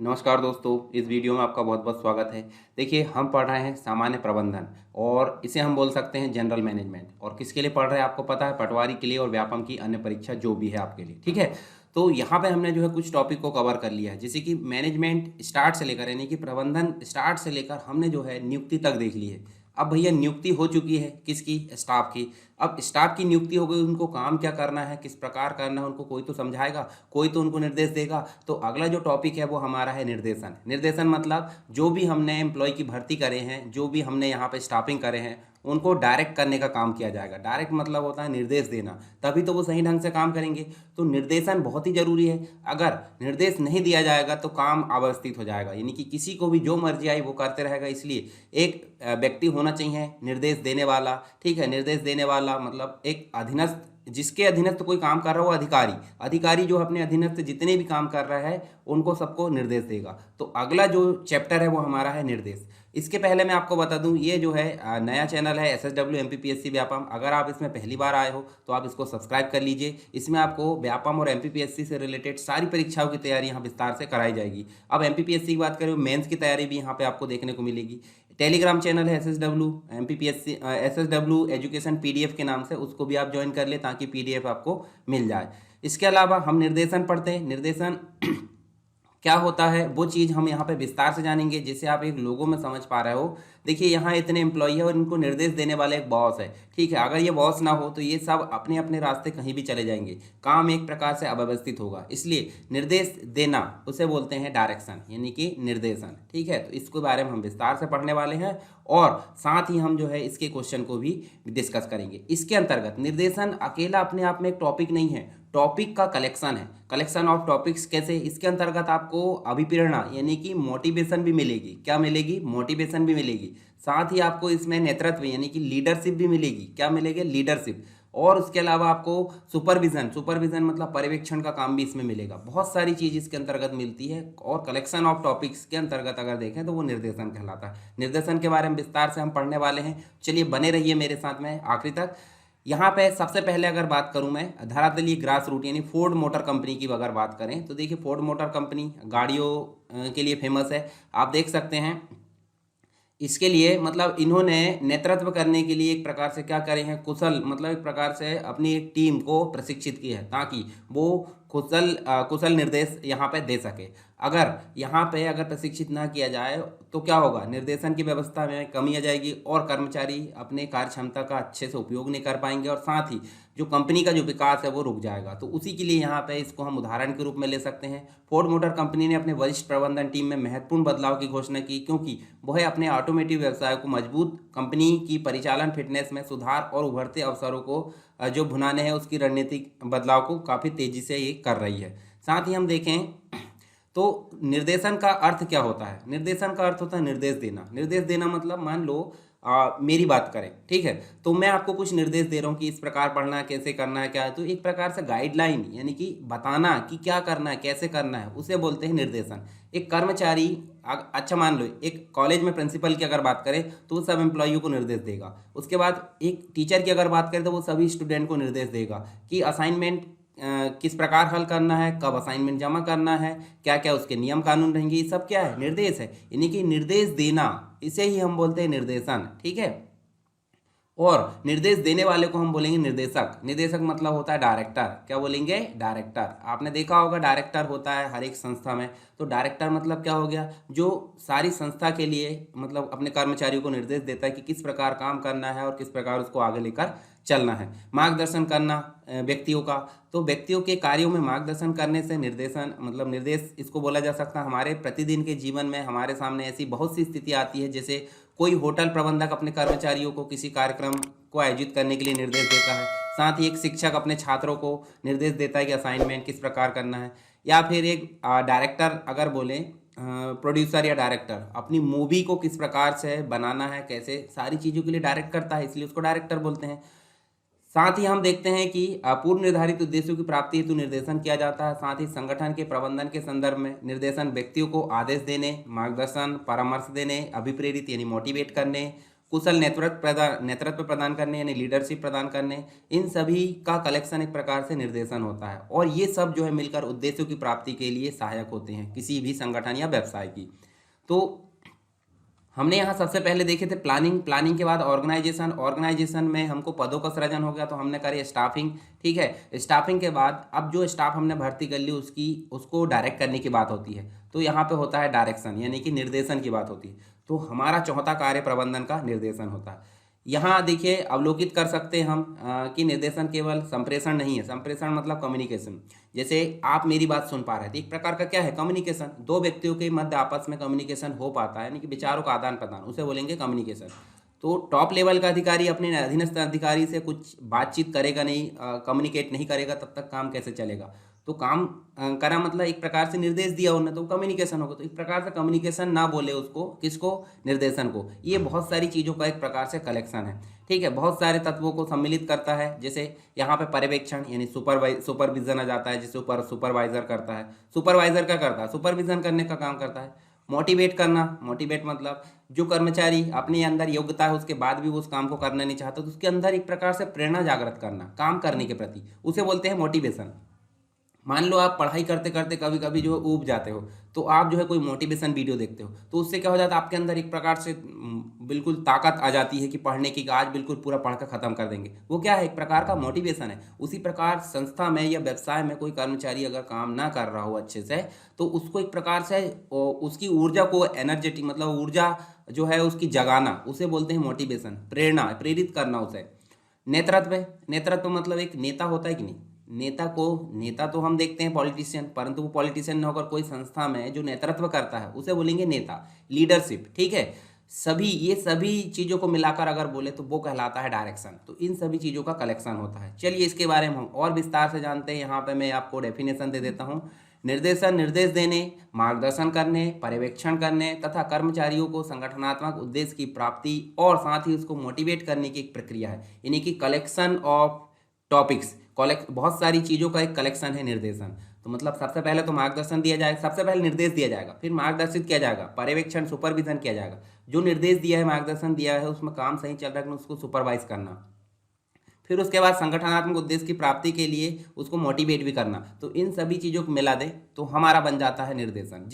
नमस्कार दोस्तों, इस वीडियो में आपका बहुत बहुत स्वागत है। देखिए, हम पढ़ रहे हैं सामान्य प्रबंधन और इसे हम बोल सकते हैं जनरल मैनेजमेंट। और किसके लिए पढ़ रहे हैं आपको पता है, पटवारी के लिए और व्यापम की अन्य परीक्षा जो भी है आपके लिए, ठीक है। तो यहाँ पे हमने जो है कुछ टॉपिक को कवर कर लिया है, जैसे कि मैनेजमेंट स्टार्ट से लेकर यानी कि प्रबंधन स्टार्ट से लेकर हमने जो है नियुक्ति तक देख ली है। अब भैया नियुक्ति हो चुकी है किसकी, स्टाफ की। अब स्टाफ की नियुक्ति हो गई, उनको काम क्या करना है, किस प्रकार करना है, उनको कोई तो समझाएगा, कोई तो उनको निर्देश देगा। तो अगला जो टॉपिक है वो हमारा है निर्देशन। निर्देशन मतलब जो भी हमने एम्प्लॉय की भर्ती करे हैं, जो भी हमने यहाँ पे स्टाफिंग करे हैं, उनको डायरेक्ट करने का काम किया जाएगा। डायरेक्ट मतलब होता है निर्देश देना, तभी तो वो सही ढंग से काम करेंगे। तो निर्देशन बहुत ही जरूरी है। अगर निर्देश नहीं दिया जाएगा तो काम अव्यवस्थित हो जाएगा, यानी कि किसी को भी जो मर्जी आई वो करते रहेगा। इसलिए एक व्यक्ति होना चाहिए निर्देश देने वाला, ठीक है। निर्देश देने वाला मतलब एक अधीनस्थ, जिसके अधीनस्थ कोई काम कर रहा हो, अधिकारी। अधिकारी जो अपने अधीनस्थ जितने भी काम कर रहा है उनको सबको निर्देश देगा। तो अगला जो चैप्टर है वो हमारा है निर्देश। इसके पहले मैं आपको बता दूं, ये जो है नया चैनल है SSW MPPSC व्यापम। अगर आप इसमें पहली बार आए हो तो आप इसको सब्सक्राइब कर लीजिए। इसमें आपको व्यापम और MPPSC से रिलेटेड सारी परीक्षाओं की तैयारी यहाँ विस्तार से कराई जाएगी। अब MPPSC की बात करें, मेंस की तैयारी भी यहाँ पे आपको देखने को मिलेगी। टेलीग्राम चैनल है SSW MPPSC SSW education PDF के नाम से, उसको भी आप ज्वाइन कर ले ताकि PDF आपको मिल जाए। इसके अलावा हम निर्देशन पढ़ते हैं। निर्देशन क्या होता है वो चीज़ हम यहाँ पे विस्तार से जानेंगे, जिससे आप एक लोगों में समझ पा रहे हो। देखिए, यहाँ इतने एम्प्लॉई है और इनको निर्देश देने वाला एक बॉस है, ठीक है। अगर ये बॉस ना हो तो ये सब अपने अपने रास्ते कहीं भी चले जाएंगे, काम एक प्रकार से अव्यवस्थित होगा। इसलिए निर्देश देना उसे बोलते हैं डायरेक्शन, यानी कि निर्देशन, ठीक है। तो इसके बारे में हम विस्तार से पढ़ने वाले हैं और साथ ही हम जो है इसके क्वेश्चन को भी डिस्कस करेंगे। इसके अंतर्गत निर्देशन अकेला अपने आप में एक टॉपिक नहीं है, टॉपिक का कलेक्शन है। कलेक्शन ऑफ टॉपिक्स कैसे, इसके अंतर्गत आपको अभिप्रेरणा यानी कि मोटिवेशन भी मिलेगी। क्या मिलेगी, मोटिवेशन भी मिलेगी। साथ ही आपको इसमें नेतृत्व यानी कि लीडरशिप भी मिलेगी। क्या मिलेगी, लीडरशिप। और उसके अलावा आपको सुपरविजन, सुपरविजन मतलब पर्यवेक्षण का काम भी इसमें मिलेगा। बहुत सारी चीज़ इसके अंतर्गत मिलती है। और कलेक्शन ऑफ टॉपिक्स के अंतर्गत अगर देखें तो वो निर्देशन कहलाता है। निर्देशन के बारे में विस्तार से हम पढ़ने वाले हैं। चलिए बने रहिए मेरे साथ में आखिरी तक। यहाँ पे सबसे पहले अगर बात करूँ मैं धरातलीय ग्रास रूट यानी फोर्ड मोटर कंपनी की अगर बात करें तो देखिए, फोर्ड मोटर कंपनी गाड़ियों के लिए फेमस है। आप देख सकते हैं इसके लिए मतलब इन्होंने नेतृत्व करने के लिए एक प्रकार से क्या करे हैं, कुशल मतलब एक प्रकार से अपनी एक टीम को प्रशिक्षित की है ताकि वो कुशल निर्देश यहाँ पे दे सके। अगर यहाँ पे अगर प्रशिक्षित ना किया जाए तो क्या होगा, निर्देशन की व्यवस्था में कमी आ जाएगी और कर्मचारी अपने कार्य क्षमता का अच्छे से उपयोग नहीं कर पाएंगे और साथ ही जो कंपनी का जो विकास है वो रुक जाएगा। तो उसी के लिए यहाँ पे इसको हम उदाहरण के रूप में ले सकते हैं। फोर्ड मोटर कंपनी ने अपने वरिष्ठ प्रबंधन टीम में महत्वपूर्ण बदलाव की घोषणा की, क्योंकि वह अपने ऑटोमेटिव व्यवसाय को मजबूत, कंपनी की परिचालन फिटनेस में सुधार और उभरते अवसरों को जो भुनाने हैं उसकी रणनीतिक बदलाव को काफ़ी तेजी से ये कर रही है। साथ ही हम देखें तो निर्देशन का अर्थ क्या होता है। निर्देशन का अर्थ होता है निर्देश देना। निर्देश देना मतलब मान लो मेरी बात करें, ठीक है, तो मैं आपको कुछ निर्देश दे रहा हूँ कि इस प्रकार पढ़ना है, कैसे करना है, क्या है। तो एक प्रकार से गाइडलाइन यानी कि बताना कि क्या करना है, कैसे करना है, उसे बोलते हैं निर्देशन। एक कर्मचारी अच्छा मान लो एक कॉलेज में प्रिंसिपल की अगर बात करें तो वो सब एम्प्लॉइयों को निर्देश देगा। उसके बाद एक टीचर की अगर बात करें तो वो सभी स्टूडेंट को निर्देश देगा कि असाइनमेंट किस प्रकार हल करना है, कब असाइनमेंट जमा करना है, क्या क्या उसके नियम कानून रहेंगे, ये सब क्या है, निर्देश है। यानी कि निर्देश देना, इसे ही हम बोलते हैं निर्देशन, ठीक है। और निर्देश देने वाले को हम बोलेंगे निर्देशक। निर्देशक मतलब होता है डायरेक्टर। क्या बोलेंगे, डायरेक्टर। आपने देखा होगा डायरेक्टर होता है हर एक संस्था में। तो डायरेक्टर मतलब क्या हो गया, जो सारी संस्था के लिए मतलब अपने कर्मचारियों को निर्देश देता है कि किस प्रकार काम करना है और किस प्रकार उसको आगे लेकर चलना है। मार्गदर्शन करना व्यक्तियों का, तो व्यक्तियों के कार्यों में मार्गदर्शन करने से निर्देशन मतलब निर्देश इसको बोला जा सकता है। हमारे प्रतिदिन के जीवन में हमारे सामने ऐसी बहुत सी स्थिति आती है, जैसे कोई होटल प्रबंधक अपने कर्मचारियों को किसी कार्यक्रम को आयोजित करने के लिए निर्देश देता है। साथ ही एक शिक्षक अपने छात्रों को निर्देश देता है कि असाइनमेंट किस प्रकार करना है। या फिर एक डायरेक्टर अगर बोलें, प्रोड्यूसर या डायरेक्टर अपनी मूवी को किस प्रकार से बनाना है, कैसे, सारी चीज़ों के लिए डायरेक्ट करता है, इसलिए उसको डायरेक्टर बोलते हैं। साथ ही हम देखते हैं कि पूर्व निर्धारित उद्देश्यों की प्राप्ति हेतु निर्देशन किया जाता है। साथ ही संगठन के प्रबंधन के संदर्भ में निर्देशन व्यक्तियों को आदेश देने, मार्गदर्शन, परामर्श देने, अभिप्रेरित यानी मोटिवेट करने कुशल नेतृत्व प्रदान करने यानी लीडरशिप प्रदान करने, इन सभी का कलेक्शन एक प्रकार से निर्देशन होता है। और ये सब जो है मिलकर उद्देश्यों की प्राप्ति के लिए सहायक होते हैं किसी भी संगठन या व्यवसाय की। तो हमने यहाँ सबसे पहले देखे थे प्लानिंग के बाद ऑर्गेनाइजेशन में हमको पदों का सृजन हो गया तो हमने करी स्टाफिंग। ठीक है, स्टाफिंग के बाद अब जो स्टाफ हमने भर्ती कर ली उसको डायरेक्ट करने की बात होती है। तो यहाँ पे होता है डायरेक्शन यानी कि निर्देशन की बात होती है। तो हमारा चौथा कार्य प्रबंधन का निर्देशन होता है। यहाँ देखिए अवलोकित कर सकते हैं हम कि निर्देशन केवल संप्रेषण नहीं है। संप्रेषण मतलब कम्युनिकेशन। जैसे आप मेरी बात सुन पा रहे थे, एक प्रकार का क्या है कम्युनिकेशन। दो व्यक्तियों के मध्य आपस में कम्युनिकेशन हो पाता है यानी कि विचारों का आदान प्रदान, उसे बोलेंगे कम्युनिकेशन। तो टॉप लेवल का अधिकारी अपने अधीनस्थ अधिकारी से कुछ बातचीत करेगा नहीं, कम्युनिकेट नहीं करेगा, तब तक काम कैसे चलेगा। तो काम करा मतलब एक प्रकार से निर्देश दिया उन्होंने तो कम्युनिकेशन होगा। तो एक प्रकार से कम्युनिकेशन ना बोले उसको, किसको, निर्देशन को। ये बहुत सारी चीज़ों का एक प्रकार से कलेक्शन है। ठीक है, बहुत सारे तत्वों को सम्मिलित करता है। जैसे यहाँ पे पर्यवेक्षण यानी सुपरविजन आ जाता है, जिसे ऊपर सुपरवाइजर करता है। सुपरवाइजर क्या करता है, सुपरविजन करने का काम करता है। मोटिवेट करना, मोटिवेट मतलब जो कर्मचारी अपने अंदर योग्यता है उसके बाद भी वो उस काम को करना नहीं चाहता तो उसके अंदर एक प्रकार से प्रेरणा जागृत करना काम करने के प्रति, उसे बोलते हैं मोटिवेशन। मान लो आप पढ़ाई करते करते कभी कभी जो है ऊब जाते हो, तो आप जो है कोई मोटिवेशन वीडियो देखते हो तो उससे क्या हो जाता है आपके अंदर एक प्रकार से बिल्कुल ताकत आ जाती है कि पढ़ने की, आज बिल्कुल पूरा पढ़ कर खत्म कर देंगे। वो क्या है, एक प्रकार का मोटिवेशन है। उसी प्रकार संस्था में या व्यवसाय में कोई कर्मचारी अगर काम ना कर रहा हो अच्छे से तो उसको एक प्रकार से उसकी ऊर्जा को एनर्जेटिक मतलब ऊर्जा जो है उसकी जगाना, उसे बोलते हैं मोटिवेशन, प्रेरणा, प्रेरित करना उसे। नेतृत्व मतलब एक नेता होता है कि नहीं, नेता तो हम देखते हैं पॉलिटिशियन, परंतु वो पॉलिटिशियन न होकर कोई संस्था में जो नेतृत्व करता है उसे बोलेंगे नेता, लीडरशिप। ठीक है, ये सभी चीज़ों को मिलाकर अगर बोले तो वो कहलाता है डायरेक्शन। तो इन सभी चीज़ों का कलेक्शन होता है। चलिए इसके बारे में हम और विस्तार से जानते हैं। यहाँ पे मैं आपको डेफिनेशन दे देता हूँ। निर्देशन निर्देश देने, मार्गदर्शन करने, पर्यवेक्षण करने तथा कर्मचारियों को संगठनात्मक उद्देश्य की प्राप्ति और साथ ही उसको मोटिवेट करने की एक प्रक्रिया है, यानी कि कलेक्शन ऑफ टॉपिक्स। बहुत सारी चीज़ों का एक कलेक्शन है निर्देशन। तो मतलब सबसे पहले तो मार्गदर्शन दिया जाएगा, सबसे पहले निर्देश दिया जाएगा, फिर मार्गदर्शित किया जाएगा, पर्यवेक्षण सुपरविजन किया जाएगा। जो निर्देश दिया है, मार्गदर्शन दिया है, उसमें काम सही चल रहा है उसको सुपरवाइज करना, फिर उसके बाद संगठनात्मक उद्देश्य की प्राप्ति के लिए उसको मोटिवेट भी करना। तो इन सभी चीज़ों को मिला दे तो हमारा बन जाता है निर्देशन,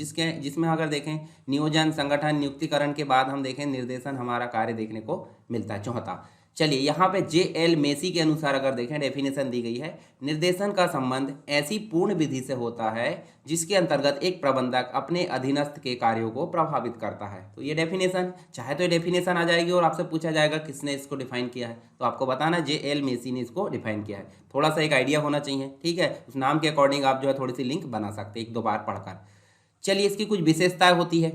जिसमें अगर देखें नियोजन, संगठन, नियुक्तिकरण के बाद हम देखें निर्देशन हमारा कार्य देखने को मिलता है चौथा। चलिए यहाँ पे J.L. मेसी के अनुसार अगर देखें डेफिनेशन दी गई है, निर्देशन का संबंध ऐसी पूर्ण विधि से होता है जिसके अंतर्गत एक प्रबंधक अपने अधीनस्थ के कार्यों को प्रभावित करता है। तो ये डेफिनेशन चाहे तो ये डेफिनेशन आ जाएगी और आपसे पूछा जाएगा किसने इसको डिफाइन किया है, तो आपको बताना J.L. मेसी ने इसको डिफाइन किया है। थोड़ा सा एक आइडिया होना चाहिए। ठीक है, उस नाम के अकॉर्डिंग आप जो है थोड़ी सी लिंक बना सकते हैं एक दो बार पढ़कर। चलिए इसकी कुछ विशेषताएं होती है।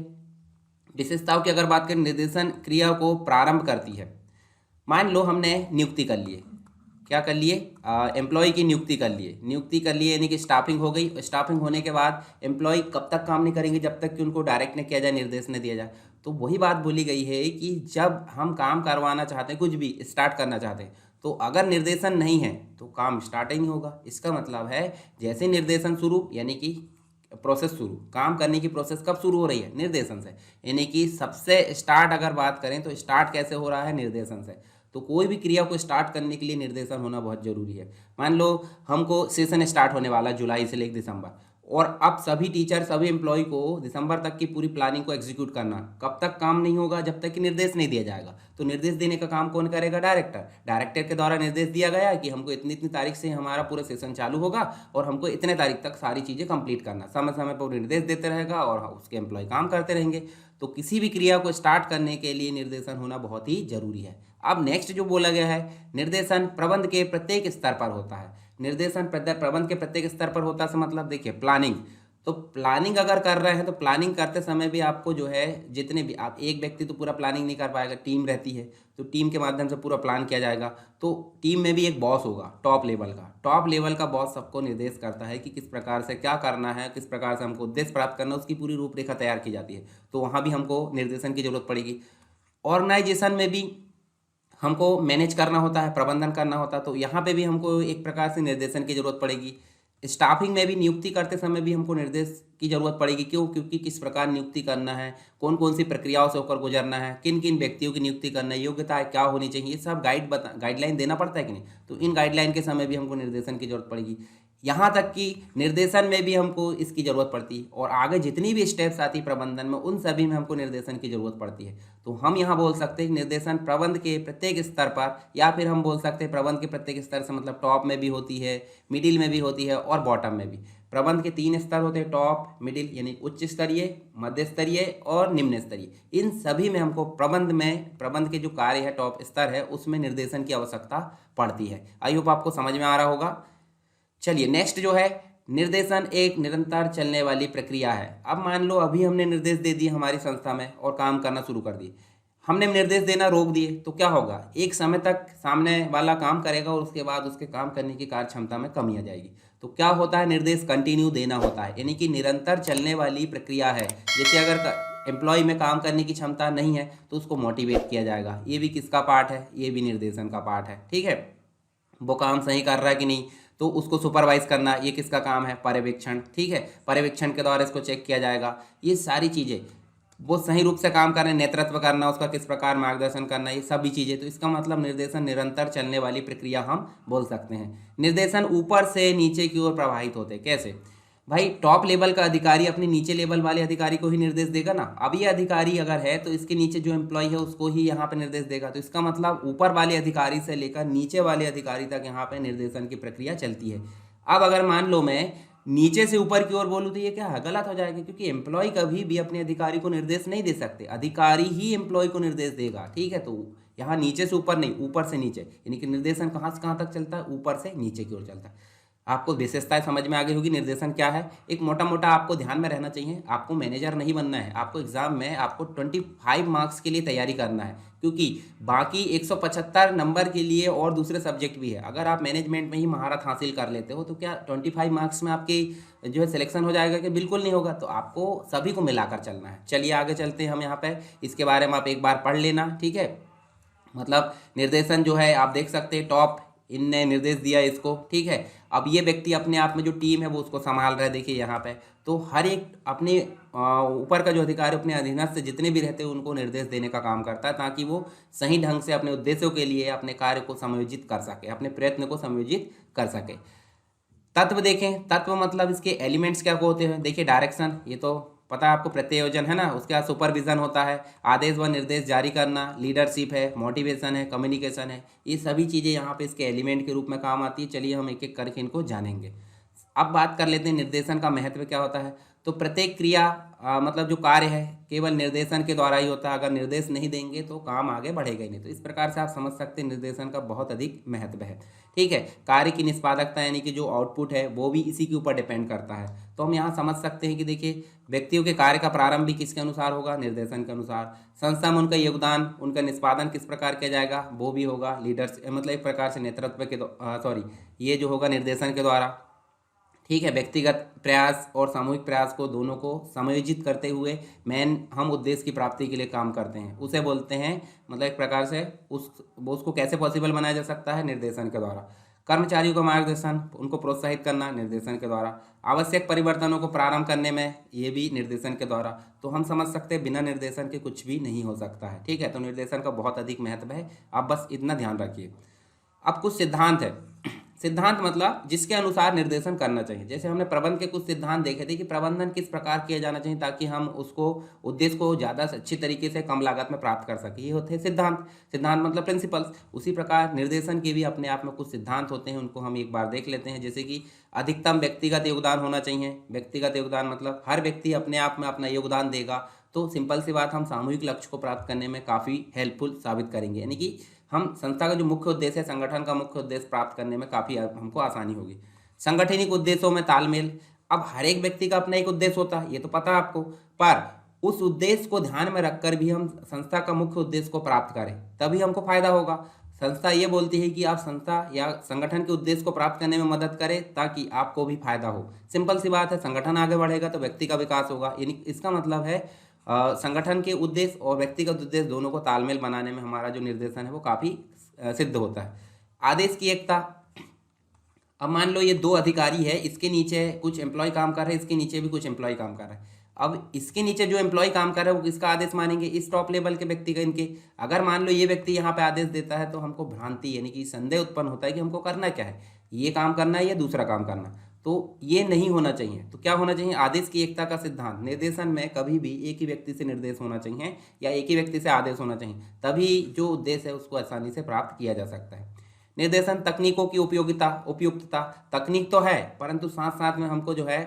विशेषताओं की अगर बात करें, निर्देशन क्रिया को प्रारंभ करती है। मान लो हमने नियुक्ति कर लिए, क्या कर लिए, एम्प्लॉय की नियुक्ति कर लिए यानी कि स्टाफिंग हो गई। स्टाफिंग होने के बाद एम्प्लॉय कब तक काम नहीं करेंगे, जब तक कि उनको डायरेक्ट न किया जाए, निर्देश न दिया जाए। तो वही बात बोली गई है कि जब हम काम करवाना चाहते हैं, कुछ भी स्टार्ट करना चाहते हैं, तो अगर निर्देशन नहीं है तो काम स्टार्ट ही नहीं होगा। इसका मतलब है जैसे निर्देशन शुरू यानी कि प्रोसेस शुरू, काम करने की प्रोसेस कब शुरू हो रही है, निर्देशन से। यानी कि सबसे स्टार्ट अगर बात करें तो स्टार्ट कैसे हो रहा है, निर्देशन से। तो कोई भी क्रिया को स्टार्ट करने के लिए निर्देशन होना बहुत जरूरी है। मान लो हमको सेशन स्टार्ट होने वाला जुलाई से लेकर दिसंबर, और अब सभी टीचर, सभी एम्प्लॉय को दिसंबर तक की पूरी प्लानिंग को एग्जीक्यूट करना। कब तक काम नहीं होगा, जब तक कि निर्देश नहीं दिया जाएगा। तो निर्देश देने का काम कौन करेगा, डायरेक्टर के द्वारा निर्देश दिया गया कि हमको इतनी इतनी तारीख से हमारा पूरा सेशन चालू होगा और हमको इतने तारीख तक सारी चीज़ें कंप्लीट करना। समय समय पर निर्देश देते रहेगा और उसके एम्प्लॉय काम करते रहेंगे। तो किसी भी क्रिया को स्टार्ट करने के लिए निर्देशन होना बहुत ही जरूरी है। अब नेक्स्ट जो बोला गया है, निर्देशन प्रबंध के प्रत्येक स्तर पर होता है। निर्देशन प्रबंध के प्रत्येक स्तर पर होता है, मतलब देखिए प्लानिंग। तो प्लानिंग अगर कर रहे हैं तो प्लानिंग करते समय भी आपको जो है जितने भी, आप एक व्यक्ति तो पूरा प्लानिंग नहीं कर पाएगा, टीम रहती है तो टीम के माध्यम से पूरा प्लान किया जाएगा। तो टीम में भी एक बॉस होगा, टॉप लेवल का बॉस सबको निर्देश करता है कि किस प्रकार से क्या करना है, किस प्रकार से हमको उद्देश्य प्राप्त करना है, उसकी पूरी रूपरेखा तैयार की जाती है। तो वहाँ भी हमको निर्देशन की जरूरत पड़ेगी। ऑर्गेनाइजेशन में भी हमको मैनेज करना होता है, प्रबंधन करना होता है, तो यहाँ पे भी हमको एक प्रकार से निर्देशन की जरूरत पड़ेगी। स्टाफिंग में भी नियुक्ति करते समय भी हमको निर्देश की जरूरत पड़ेगी। क्यों? क्योंकि किस प्रकार नियुक्ति करना है, कौन कौन सी प्रक्रियाओं से होकर गुजरना है, किन किन व्यक्तियों की नियुक्ति करना है, योग्यता क्या होनी चाहिए, ये सब गाइडलाइन देना पड़ता है कि नहीं। तो इन गाइडलाइन के समय भी हमको निर्देशन की जरूरत पड़ेगी। यहाँ तक कि निर्देशन में भी हमको इसकी ज़रूरत पड़ती है, और आगे जितनी भी स्टेप्स आती है प्रबंधन में, उन सभी में हमको निर्देशन की ज़रूरत पड़ती है। तो हम यहाँ बोल सकते हैं निर्देशन प्रबंध के प्रत्येक स्तर पर, या फिर हम बोल सकते हैं प्रबंध के प्रत्येक स्तर से मतलब टॉप में भी होती है, मिडिल में भी होती है और बॉटम में भी। प्रबंध के 3 स्तर होते हैं, टॉप, मिडिल यानी उच्च स्तरीय, मध्य स्तरीय और निम्न स्तरीय। इन सभी में हमको प्रबंध के जो कार्य है टॉप स्तर है उसमें निर्देशन की आवश्यकता पड़ती है। आई होप आपको समझ में आ रहा होगा। चलिए नेक्स्ट जो है, निर्देशन एक निरंतर चलने वाली प्रक्रिया है। अब मान लो अभी हमने निर्देश दे दिए हमारी संस्था में और काम करना शुरू कर दिए, हमने निर्देश देना रोक दिए तो क्या होगा, एक समय तक सामने वाला काम करेगा और उसके बाद उसके काम करने की कार्य क्षमता में कमी आ जाएगी। तो क्या होता है, निर्देश कंटिन्यू देना होता है, यानी कि निरंतर चलने वाली प्रक्रिया है। जैसे अगर एम्प्लॉय में काम करने की क्षमता नहीं है तो उसको मोटिवेट किया जाएगा, ये भी किसका पार्ट है, ये भी निर्देशन का पार्ट है। ठीक है, वो काम सही कर रहा है कि नहीं तो उसको सुपरवाइज करना, ये किसका काम है, पर्यवेक्षण। ठीक है, पर्यवेक्षण के द्वारा इसको चेक किया जाएगा। ये सारी चीज़ें वो सही रूप से काम कर रहे हैं, नेतृत्व करना, उसका किस प्रकार मार्गदर्शन करना, ये सभी चीज़ें। तो इसका मतलब निर्देशन निरंतर चलने वाली प्रक्रिया हम बोल सकते हैं। निर्देशन ऊपर से नीचे की ओर प्रवाहित होते हैं। कैसे भाई, टॉप लेवल का अधिकारी अपने नीचे लेवल वाले अधिकारी को ही निर्देश देगा ना। अब ये अधिकारी अगर है तो इसके नीचे जो एम्प्लॉय है उसको ही यहाँ पे निर्देश देगा। तो इसका मतलब ऊपर वाले अधिकारी से लेकर नीचे वाले अधिकारी तक यहाँ पे निर्देशन की प्रक्रिया चलती है। अब अगर मान लो मैं नीचे से ऊपर की ओर बोलूँ तो ये क्या है, गलत हो जाएगा, क्योंकि एम्प्लॉय कभी भी अपने अधिकारी को निर्देश नहीं दे सकते, अधिकारी ही एम्प्लॉय को निर्देश देगा। ठीक है, तो यहाँ नीचे से ऊपर नहीं, ऊपर से नीचे, यानी कि निर्देशन कहाँ से कहाँ तक चलता है, ऊपर से नीचे की ओर चलता है। आपको विशेषताएं समझ में आ गई होगी निर्देशन क्या है। एक मोटा मोटा आपको ध्यान में रहना चाहिए, आपको मैनेजर नहीं बनना है, आपको एग्जाम में आपको 25 मार्क्स के लिए तैयारी करना है, क्योंकि बाकी 175 नंबर के लिए और दूसरे सब्जेक्ट भी है। अगर आप मैनेजमेंट में ही महारत हासिल कर लेते हो तो क्या 25 मार्क्स में आपकी जो है सिलेक्शन हो जाएगा कि बिल्कुल नहीं होगा। तो आपको सभी को मिलाकर चलना है। चलिए आगे चलते हैं हम यहाँ पे, इसके बारे में आप एक बार पढ़ लेना। ठीक है, मतलब निर्देशन जो है आप देख सकते हैं, टॉप इनने निर्देश दिया इसको। ठीक है, अब ये व्यक्ति अपने आप में जो टीम है वो उसको संभाल रहा है। देखिए यहाँ पे तो हर एक अपने ऊपर का जो अधिकारी अपने अधीनस्थ से जितने भी रहते हैं उनको निर्देश देने का काम करता है, ताकि वो सही ढंग से अपने उद्देश्यों के लिए अपने कार्य को समायोजित कर सके, अपने प्रयत्न को समायोजित कर सके। तत्व देखें, तत्व मतलब इसके एलिमेंट्स क्या होते हैं। देखिए डायरेक्शन, ये तो पता है आपको, प्रत्यायोजन है ना, उसके बाद सुपरविजन होता है, आदेश व निर्देश जारी करना, लीडरशिप है, मोटिवेशन है, कम्युनिकेशन है, ये सभी चीज़ें यहाँ पे इसके एलिमेंट के रूप में काम आती है। चलिए हम एक एक करके इनको जानेंगे। अब बात कर लेते हैं निर्देशन का महत्व क्या होता है। तो प्रत्येक क्रिया मतलब जो कार्य है केवल निर्देशन के द्वारा ही होता है, अगर निर्देश नहीं देंगे तो काम आगे बढ़ेगा ही नहीं। तो इस प्रकार से आप समझ सकते हैं निर्देशन का बहुत अधिक महत्व है। ठीक है, कार्य की निष्पादकता यानी कि जो आउटपुट है वो भी इसी के ऊपर डिपेंड करता है। तो हम यहाँ समझ सकते हैं कि देखिए व्यक्तियों के कार्य का प्रारंभ भी किसके अनुसार होगा, निर्देशन के अनुसार। संस्था में उनका योगदान, उनका निष्पादन किस प्रकार किया जाएगा, वो भी होगा लीडर्स, मतलब एक प्रकार से नेतृत्व के ये जो होगा निर्देशन के द्वारा। ठीक है, व्यक्तिगत प्रयास और सामूहिक प्रयास को दोनों को समायोजित करते हुए हम उद्देश्य की प्राप्ति के लिए काम करते हैं, उसे बोलते हैं, मतलब एक प्रकार से उसको कैसे पॉसिबल बनाया जा सकता है, निर्देशन के द्वारा। कर्मचारियों का मार्गदर्शन, उनको प्रोत्साहित करना, निर्देशन के द्वारा। आवश्यक परिवर्तनों को प्रारंभ करने में, ये भी निर्देशन के द्वारा। तो हम समझ सकते हैं बिना निर्देशन के कुछ भी नहीं हो सकता है। ठीक है, तो निर्देशन का बहुत अधिक महत्व है, आप बस इतना ध्यान रखिए। अब कुछ सिद्धांत है। सिद्धांत मतलब जिसके अनुसार निर्देशन करना चाहिए। जैसे हमने प्रबंध के कुछ सिद्धांत देखे थे कि प्रबंधन किस प्रकार किया जाना चाहिए ताकि हम उसको उद्देश्य को ज़्यादा अच्छी तरीके से कम लागत में प्राप्त कर सकें, ये होते हैं सिद्धांत। सिद्धांत मतलब प्रिंसिपल्स। उसी प्रकार निर्देशन के भी अपने आप में कुछ सिद्धांत होते हैं, उनको हम एक बार देख लेते हैं। जैसे कि अधिकतम व्यक्तिगत योगदान होना चाहिए। व्यक्तिगत योगदान मतलब हर व्यक्ति अपने आप में अपना योगदान देगा, तो सिंपल सी बात, हम सामूहिक लक्ष्य को प्राप्त करने में काफ़ी हेल्पफुल साबित करेंगे। यानी कि हम संस्था का जो मुख्य उद्देश्य है, संगठन का मुख्य उद्देश्य प्राप्त करने में काफ़ी हमको आसानी होगी। संगठनिक उद्देश्यों में तालमेल। अब हर एक व्यक्ति का अपना एक उद्देश्य होता है, ये तो पता है आपको, पर उस उद्देश्य को ध्यान में रखकर भी हम संस्था का मुख्य उद्देश्य को प्राप्त करें, तभी हमको फायदा होगा। संस्था ये बोलती है कि आप संस्था या संगठन के उद्देश्य को प्राप्त करने में मदद करें ताकि आपको भी फायदा हो। सिंपल सी बात है, संगठन आगे बढ़ेगा तो व्यक्ति का विकास होगा। यानी इसका मतलब है संगठन के उद्देश्य और व्यक्तिगत उद्देश्य दोनों को तालमेल बनाने में हमारा जो निर्देशन है वो काफ़ी सिद्ध होता है। आदेश की एकता। अब मान लो ये दो अधिकारी है, इसके नीचे कुछ एम्प्लॉय काम कर रहे हैं, इसके नीचे भी कुछ एम्प्लॉय काम कर रहे हैं। अब इसके नीचे जो एम्प्लॉय काम कर रहा है वो किसका आदेश मानेंगे? इस टॉप लेवल के व्यक्ति का, इनके। अगर मान लो ये व्यक्ति यहाँ पे आदेश देता है तो हमको भ्रांति यानी कि संदेह उत्पन्न होता है कि हमको करना क्या है, ये काम करना है या दूसरा काम करना। तो ये नहीं होना चाहिए। तो क्या होना चाहिए? आदेश की एकता का सिद्धांत। निर्देशन में कभी भी एक ही व्यक्ति से निर्देश होना चाहिए या एक ही व्यक्ति से आदेश होना चाहिए, तभी जो उद्देश्य है उसको आसानी से प्राप्त किया जा सकता है। निर्देशन तकनीकों की उपयुक्तता। तकनीक तो है परंतु साथ साथ में हमको जो है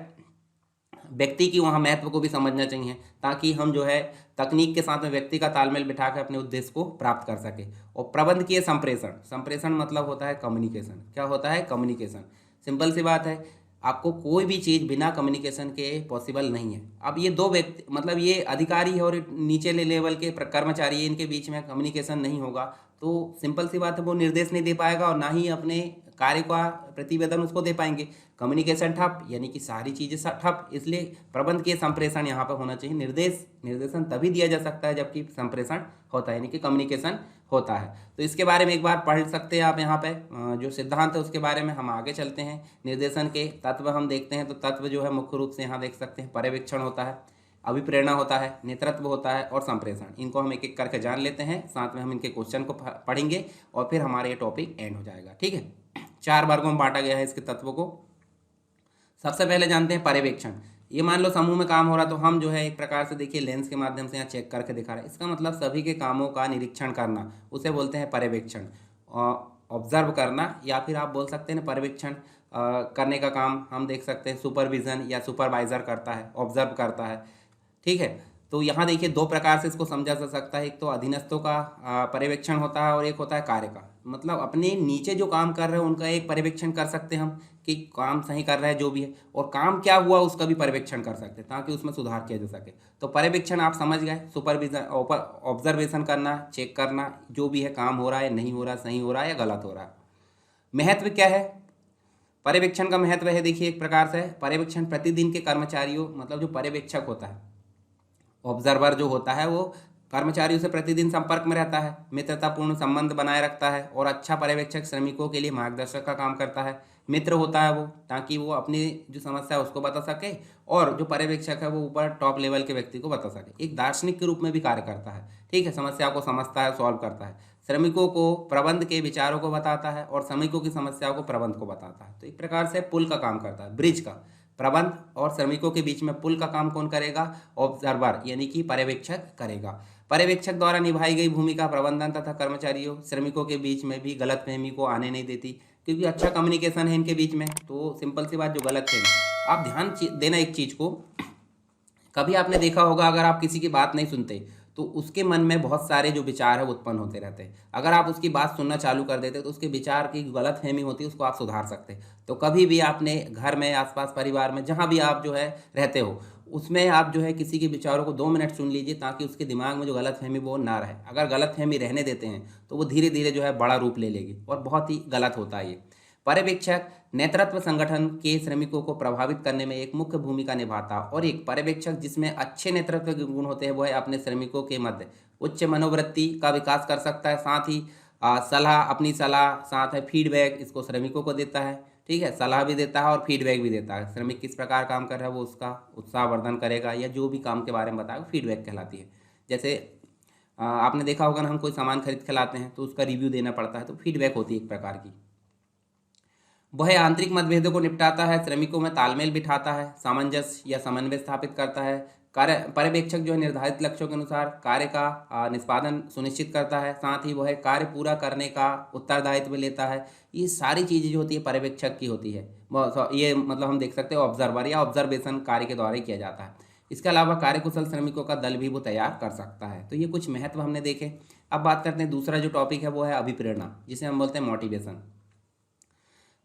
व्यक्ति की वहाँ महत्व को भी समझना चाहिए, ताकि हम जो है तकनीक के साथ में व्यक्ति का तालमेल बिठा कर अपने उद्देश्य को प्राप्त कर सके। और प्रबंधकीय संप्रेषण। संप्रेषण मतलब होता है कम्युनिकेशन। क्या होता है? कम्युनिकेशन। सिंपल सी बात है, आपको कोई भी चीज़ बिना कम्युनिकेशन के पॉसिबल नहीं है। अब ये दो व्यक्ति, मतलब ये अधिकारी है और नीचे लेवल के कर्मचारी है, इनके बीच में कम्युनिकेशन नहीं होगा तो सिंपल सी बात है वो निर्देश नहीं दे पाएगा और ना ही अपने कार्य का प्रतिवेदन उसको दे पाएंगे। कम्युनिकेशन ठप, यानी कि सारी चीज़ें ठप। इसलिए प्रबंध के संप्रेषण यहाँ पर होना चाहिए। निर्देशन तभी दिया जा सकता है जबकि संप्रेषण होता है, यानी कि कम्युनिकेशन होता है। तो इसके बारे में एक बार पढ़ सकते हैं आप। यहाँ पे जो सिद्धांत है उसके बारे में हम आगे चलते हैं। निर्देशन के तत्व हम देखते हैं तो तत्व जो है मुख्य रूप से यहाँ देख सकते हैं, पर्यवेक्षण होता है, अभिप्रेरणा होता है, नेतृत्व होता है और संप्रेषण। इनको हम एक एक करके जान लेते हैं, साथ में हम इनके क्वेश्चन को पढ़ेंगे और फिर हमारा ये टॉपिक एंड हो जाएगा। ठीक है, 4 वर्गों में बांटा गया है इसके तत्वों को। सबसे पहले जानते हैं पर्यवेक्षण। ये मान लो समूह में काम हो रहा तो हम जो है एक प्रकार से देखिए लेंस के माध्यम से यहाँ चेक करके दिखा रहे हैं। इसका मतलब सभी के कामों का निरीक्षण करना, उसे बोलते हैं पर्यवेक्षण। ऑब्जर्व करना, या फिर आप बोल सकते हैं पर्यवेक्षण करने का काम हम देख सकते हैं सुपरविजन या सुपरवाइजर करता है, ऑब्जर्व करता है। ठीक है, तो यहाँ देखिए 2 प्रकार से इसको समझा जा सकता है। एक तो अधीनस्थों का पर्यवेक्षण होता है और एक होता है कार्य का। मतलब अपने नीचे जो काम कर रहे हैं उनका एक पर्यवेक्षण कर सकते हैं हम कि काम सही कर रहा है जो भी है, और काम क्या हुआ उसका भी पर्यवेक्षण कर सकते हैं ताकि उसमें सुधार किया जा सके। तो पर्यवेक्षण आप समझ गए, सुपरविजन, ऑब्जर्वेशन करना, चेक करना जो भी है काम हो रहा है नहीं हो रहा, सही हो रहा है या गलत हो रहा है। महत्व क्या है पर्यवेक्षण का? महत्व है देखिए एक प्रकार से पर्यवेक्षण प्रतिदिन के कर्मचारियों, मतलब जो पर्यवेक्षक होता है, ऑब्जर्वर जो होता है वो कर्मचारियों से प्रतिदिन संपर्क में रहता है, मित्रतापूर्ण संबंध बनाए रखता है और अच्छा पर्यवेक्षक श्रमिकों के लिए मार्गदर्शक का काम करता है। मित्र होता है वो, ताकि वो अपनी जो समस्या है उसको बता सके और जो पर्यवेक्षक है वो ऊपर टॉप लेवल के व्यक्ति को बता सके। एक दार्शनिक के रूप में भी कार्य करता है। ठीक है, समस्या को समझता है, सॉल्व करता है, श्रमिकों को प्रबंध के विचारों को बताता है और श्रमिकों की समस्याओं को प्रबंध को बताता है। तो एक प्रकार से पुल का काम करता है, ब्रिज का। प्रबंध और श्रमिकों के बीच में पुल का काम कौन करेगा? ऑब्जर्वर यानी कि पर्यवेक्षक करेगा। पर्यवेक्षक द्वारा निभाई गई भूमिका प्रबंधन तथा कर्मचारियों श्रमिकों के बीच में भी गलतफहमी को आने नहीं देती, क्योंकि अच्छा कम्युनिकेशन है इनके बीच में। तो सिंपल सी बात, जो गलतफहमी, आप ध्यान देना एक चीज़ को, कभी आपने देखा होगा अगर आप किसी की बात नहीं सुनते तो उसके मन में बहुत सारे जो विचार है वो उत्पन्न होते रहते हैं। अगर आप उसकी बात सुनना चालू कर देते तो उसके विचार की गलतफहमी होती है उसको आप सुधार सकते हैं। तो कभी भी आपने घर में, आसपास परिवार में, जहाँ भी आप जो है रहते हो, उसमें आप जो है किसी के विचारों को 2 मिनट सुन लीजिए ताकि उसके दिमाग में जो गलतफहमी वो ना रहे। अगर गलतफहमी रहने देते हैं तो वो धीरे धीरे जो है बड़ा रूप ले लेगी और बहुत ही गलत होता है ये। पर्यवेक्षक नेतृत्व संगठन के श्रमिकों को प्रभावित करने में एक मुख्य भूमिका निभाता है, और एक पर्यवेक्षक जिसमें अच्छे नेतृत्व के गुण होते हैं वो है अपने श्रमिकों के मध्य उच्च मनोवृत्ति का विकास कर सकता है। साथ ही अपनी सलाह, साथ है फीडबैक, इसको श्रमिकों को देता है। ठीक है, सलाह भी देता है और फीडबैक भी देता है। श्रमिक किस प्रकार काम कर रहा है वो उसका उत्साहवर्धन करेगा, या जो भी काम के बारे में बताएगा, फीडबैक कहलाती है। जैसे आपने देखा होगा ना, हम कोई सामान खरीद के लाते हैं तो उसका रिव्यू देना पड़ता है, तो फीडबैक होती है एक प्रकार की। वह आंतरिक मतभेदों को निपटाता है, श्रमिकों में तालमेल बिठाता है, सामंजस्य या समन्वय स्थापित करता है। कार्य पर्यवेक्षक जो है निर्धारित लक्ष्यों के अनुसार कार्य का निष्पादन सुनिश्चित करता है। साथ ही वह कार्य पूरा करने का उत्तरदायित्व लेता है। ये सारी चीज़ें जो होती है पर्यवेक्षक की होती है। ये मतलब हम देख सकते हैं ऑब्जर्वर या ऑब्जर्वेशन कार्य के द्वारा ही किया जाता है। इसके अलावा कार्यकुशल श्रमिकों का दल भी वो तैयार कर सकता है। तो ये कुछ महत्व हमने देखे। अब बात करते हैं दूसरा जो टॉपिक है वो है अभिप्रेरणा, जिसे हम बोलते हैं मोटिवेशन।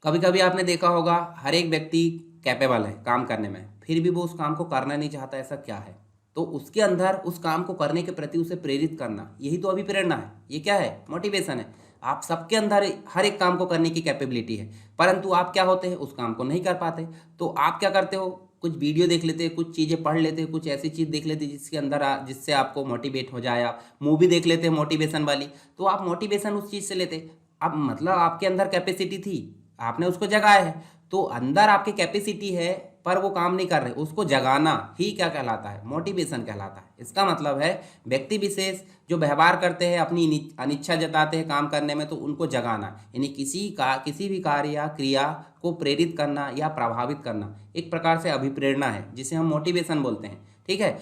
कभी कभी आपने देखा होगा हर एक व्यक्ति कैपेबल है काम करने में, फिर भी वो उस काम को करना नहीं चाहता, ऐसा क्या है? तो उसके अंदर उस काम को करने के प्रति उसे प्रेरित करना, यही तो अभिप्रेरणा है। ये क्या है? मोटिवेशन है। आप सबके अंदर हर एक काम को करने की कैपेबिलिटी है, परंतु आप क्या होते हैं, उस काम को नहीं कर पाते। तो आप क्या करते हो? कुछ वीडियो देख लेते हैं, कुछ चीज़ें पढ़ लेते हैं, कुछ ऐसी चीज़ देख लेते हैं जिससे आपको मोटिवेट हो जाए। आप मूवी देख लेते हैं मोटिवेशन वाली, तो आप मोटिवेशन उस चीज़ से लेते। अब मतलब आपके अंदर कैपेसिटी थी, आपने उसको जगाया है, तो अंदर आपकी कैपेसिटी है पर वो काम नहीं कर रहे, उसको जगाना ही क्या कहलाता है, मोटिवेशन कहलाता है। इसका मतलब है व्यक्ति विशेष जो व्यवहार करते हैं, अपनी अनिच्छा जताते हैं काम करने में, तो उनको जगाना, यानी किसी भी कार्य या क्रिया को प्रेरित करना या प्रभावित करना एक प्रकार से अभिप्रेरणा है, जिसे हम मोटिवेशन बोलते हैं। ठीक है,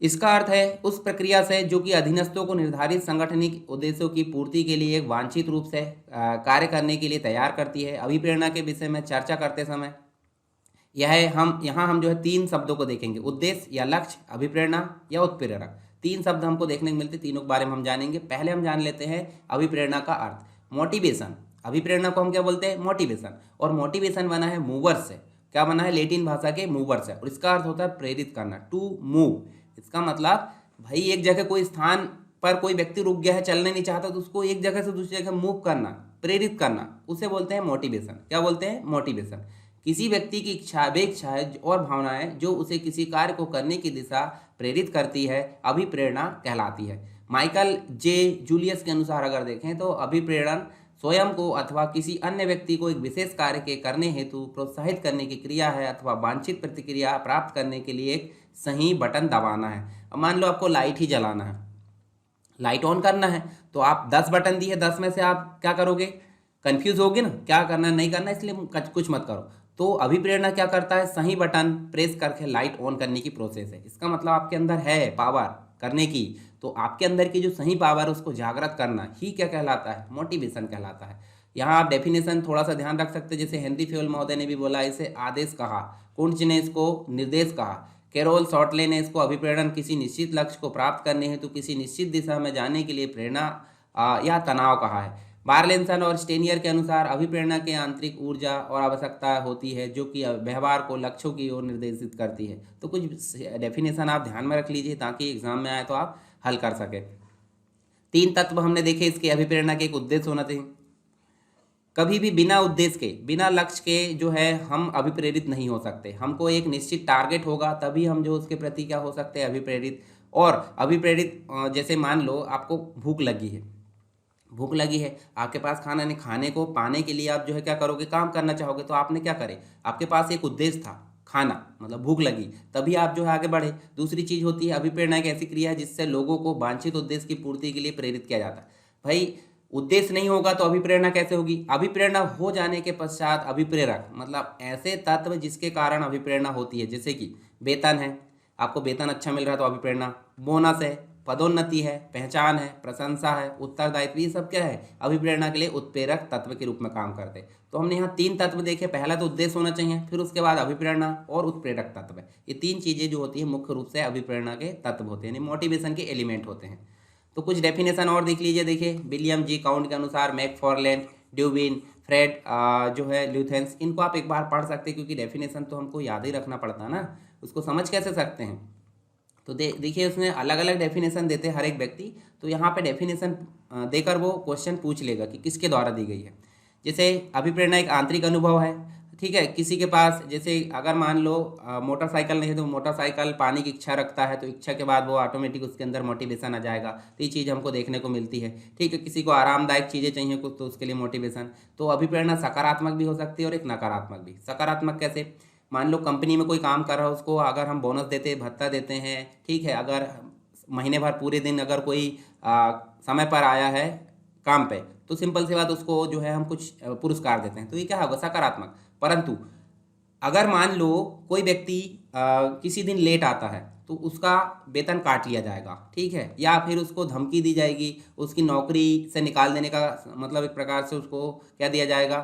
इसका अर्थ है उस प्रक्रिया से जो कि अधीनस्थों को निर्धारित सांगठनिक उद्देश्यों की पूर्ति के लिए एक वांछित रूप से कार्य करने के लिए तैयार करती है। अभिप्रेरणा के विषय में चर्चा करते समय यहाँ हम जो है 3 शब्दों को देखेंगे, उद्देश्य या लक्ष्य, अभिप्रेरणा या उत्प्रेरक। 3 शब्द हमको देखने को मिलते, तीनों के बारे में हम जानेंगे। पहले हम जान लेते हैं अभिप्रेरणा का अर्थ। मोटिवेशन, अभिप्रेरणा को हम क्या बोलते हैं, मोटिवेशन। और मोटिवेशन बना है मूवर से, क्या बना है, लैटिन भाषा के मूवर से, और इसका अर्थ होता है प्रेरित करना, टू मूव। इसका मतलब भाई एक जगह कोई स्थान पर कोई व्यक्ति रुक गया है, चलने नहीं चाहता, तो उसको एक जगह से दूसरी जगह मूव करना, प्रेरित करना, उसे बोलते हैं मोटिवेशन। क्या बोलते हैं, मोटिवेशन। किसी व्यक्ति की अपेक्षाएं और भावनाएं जो उसे किसी कार्य को करने की दिशा प्रेरित करती है, अभिप्रेरणा कहलाती है। माइकल जे जूलियस के अनुसार अगर देखें तो अभिप्रेरण स्वयं को अथवा किसी अन्य व्यक्ति को एक विशेष कार्य के करने हेतु प्रोत्साहित करने की क्रिया है, अथवा वांछित प्रतिक्रिया प्राप्त करने के लिए एक सही बटन दबाना है। अब मान लो आपको लाइट ही जलाना है, लाइट ऑन करना है, तो आप 10 बटन दिए, 10 में से आप क्या करोगे, कंफ्यूज होगे ना, क्या करना नहीं करना, इसलिए कुछ मत करो। तो अभिप्रेरणा क्या करता है, सही बटन प्रेस करके लाइट ऑन करने की प्रोसेस है। इसका मतलब आपके अंदर है पावर करने की, तो आपके अंदर की जो सही पावर है उसको जागृत करना ही क्या कहलाता है, मोटिवेशन कहलाता है। यहाँ आप डेफिनेशन थोड़ा सा ध्यान रख सकते हैं, जैसे हेनरी फ्योल महोदय ने भी बोला, इसे आदेश कहा, कुंट्ज ने इसको निर्देश कहा, कैरोल शॉर्टले ने इसको अभिप्रेरण किसी निश्चित लक्ष्य को प्राप्त करने हेतु किसी निश्चित दिशा में जाने के लिए प्रेरणा या तनाव कहा है। बार्लेंसन और स्टेनियर के अनुसार अभिप्रेरणा के आंतरिक ऊर्जा और आवश्यकता होती है जो कि व्यवहार को लक्ष्यों की ओर निर्देशित करती है। तो कुछ डेफिनेशन आप ध्यान में रख लीजिए ताकि एग्जाम में आए तो आप हल कर सके। 3 तत्व हमने देखे इसके अभिप्रेरणा के। एक उद्देश्य होना चाहिए, कभी भी बिना उद्देश्य के, बिना लक्ष्य के जो है हम अभिप्रेरित नहीं हो सकते। हमको एक निश्चित टारगेट होगा तभी हम जो उसके प्रति क्या हो सकते हैं, अभिप्रेरित। और अभिप्रेरित जैसे मान लो आपको भूख लगी है, भूख लगी है, आपके पास खाना नहीं, खाने को पाने के लिए आप जो है क्या करोगे, काम करना चाहोगे, तो आपने क्या करे, आपके पास एक उद्देश्य था, खाना, मतलब भूख लगी, तभी आप जो है आगे बढ़े। दूसरी चीज होती है अभिप्रेरणा, एक ऐसी क्रिया है जिससे लोगों को वांछित उद्देश्य की पूर्ति के लिए प्रेरित किया जाता है। भाई उद्देश्य नहीं होगा तो अभिप्रेरणा कैसे होगी। अभिप्रेरणा हो जाने के पश्चात अभिप्रेरक, मतलब ऐसे तत्व जिसके कारण अभिप्रेरणा होती है, जैसे कि वेतन है, आपको वेतन अच्छा मिल रहा है तो अभिप्रेरणा, बोनस है, पदोन्नति है, पहचान है, प्रशंसा है, उत्तरदायित्व, ये सब क्या है, अभिप्रेरणा के लिए उत्प्रेरक तत्व के रूप में काम करते हैं। तो हमने यहाँ 3 तत्व देखे, पहला तो उद्देश्य होना चाहिए, फिर उसके बाद अभिप्रेरणा और उत्प्रेरक तत्व। ये 3 चीजें जो होती है मुख्य रूप से अभिप्रेरणा के तत्व होते हैं, यानी मोटिवेशन के एलिमेंट होते हैं। तो कुछ डेफिनेशन और देख लीजिए। देखिए विलियम जी काउंट के अनुसार, मैकफॉर्लैंड, ड्यूबिन, फ्रेड जो है ल्यूथेंस, इनको आप एक बार पढ़ सकते हैं क्योंकि डेफिनेशन तो हमको याद ही रखना पड़ता है ना, उसको समझ कैसे सकते हैं। तो देखिए उसमें अलग अलग डेफिनेशन देते हैं हर एक व्यक्ति, तो यहाँ पे डेफिनेशन देकर वो क्वेश्चन पूछ लेगा कि किसके द्वारा दी गई है। जैसे अभिप्रेरणा एक आंतरिक अनुभव है, ठीक है, किसी के पास, जैसे अगर मान लो मोटरसाइकिल नहीं है तो मोटरसाइकिल पाने की इच्छा रखता है, तो इच्छा के बाद वो ऑटोमेटिक उसके अंदर मोटिवेशन आ जाएगा। तो ये चीज़ हमको देखने को मिलती है, ठीक है। किसी को आरामदायक चीज़ें चाहिए कुछ, तो उसके लिए मोटिवेशन। तो अभिप्रेरणा सकारात्मक भी हो सकती है और एक नकारात्मक भी। सकारात्मक कैसे, मान लो कंपनी में कोई काम कर रहा है, उसको अगर हम बोनस देते हैं, भत्ता देते हैं, ठीक है, अगर महीने भर पूरे दिन अगर कोई समय पर आया है काम पे, तो सिंपल सी बात उसको जो है हम कुछ पुरस्कार देते हैं, तो ये क्या होगा, सकारात्मक। परंतु अगर मान लो कोई व्यक्ति किसी दिन लेट आता है तो उसका वेतन काट लिया जाएगा, ठीक है, या फिर उसको धमकी दी जाएगी, उसकी नौकरी से निकाल देने का, मतलब एक प्रकार से उसको क्या दिया जाएगा,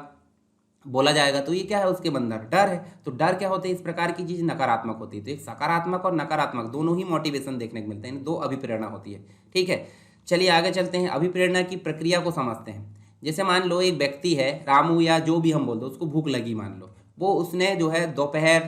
बोला जाएगा। तो ये क्या है, उसके अंदर डर है। तो डर क्या होते हैं, इस प्रकार की चीज नकारात्मक होती है। तो एक सकारात्मक और नकारात्मक दोनों ही मोटिवेशन देखने को मिलते हैं, 2 अभिप्रेरणा होती है, ठीक है। चलिए आगे चलते हैं, अभिप्रेरणा की प्रक्रिया को समझते हैं। जैसे मान लो एक व्यक्ति है, रामू या जो भी हम बोल दो, उसको भूख लगी, मान लो वो उसने जो है दोपहर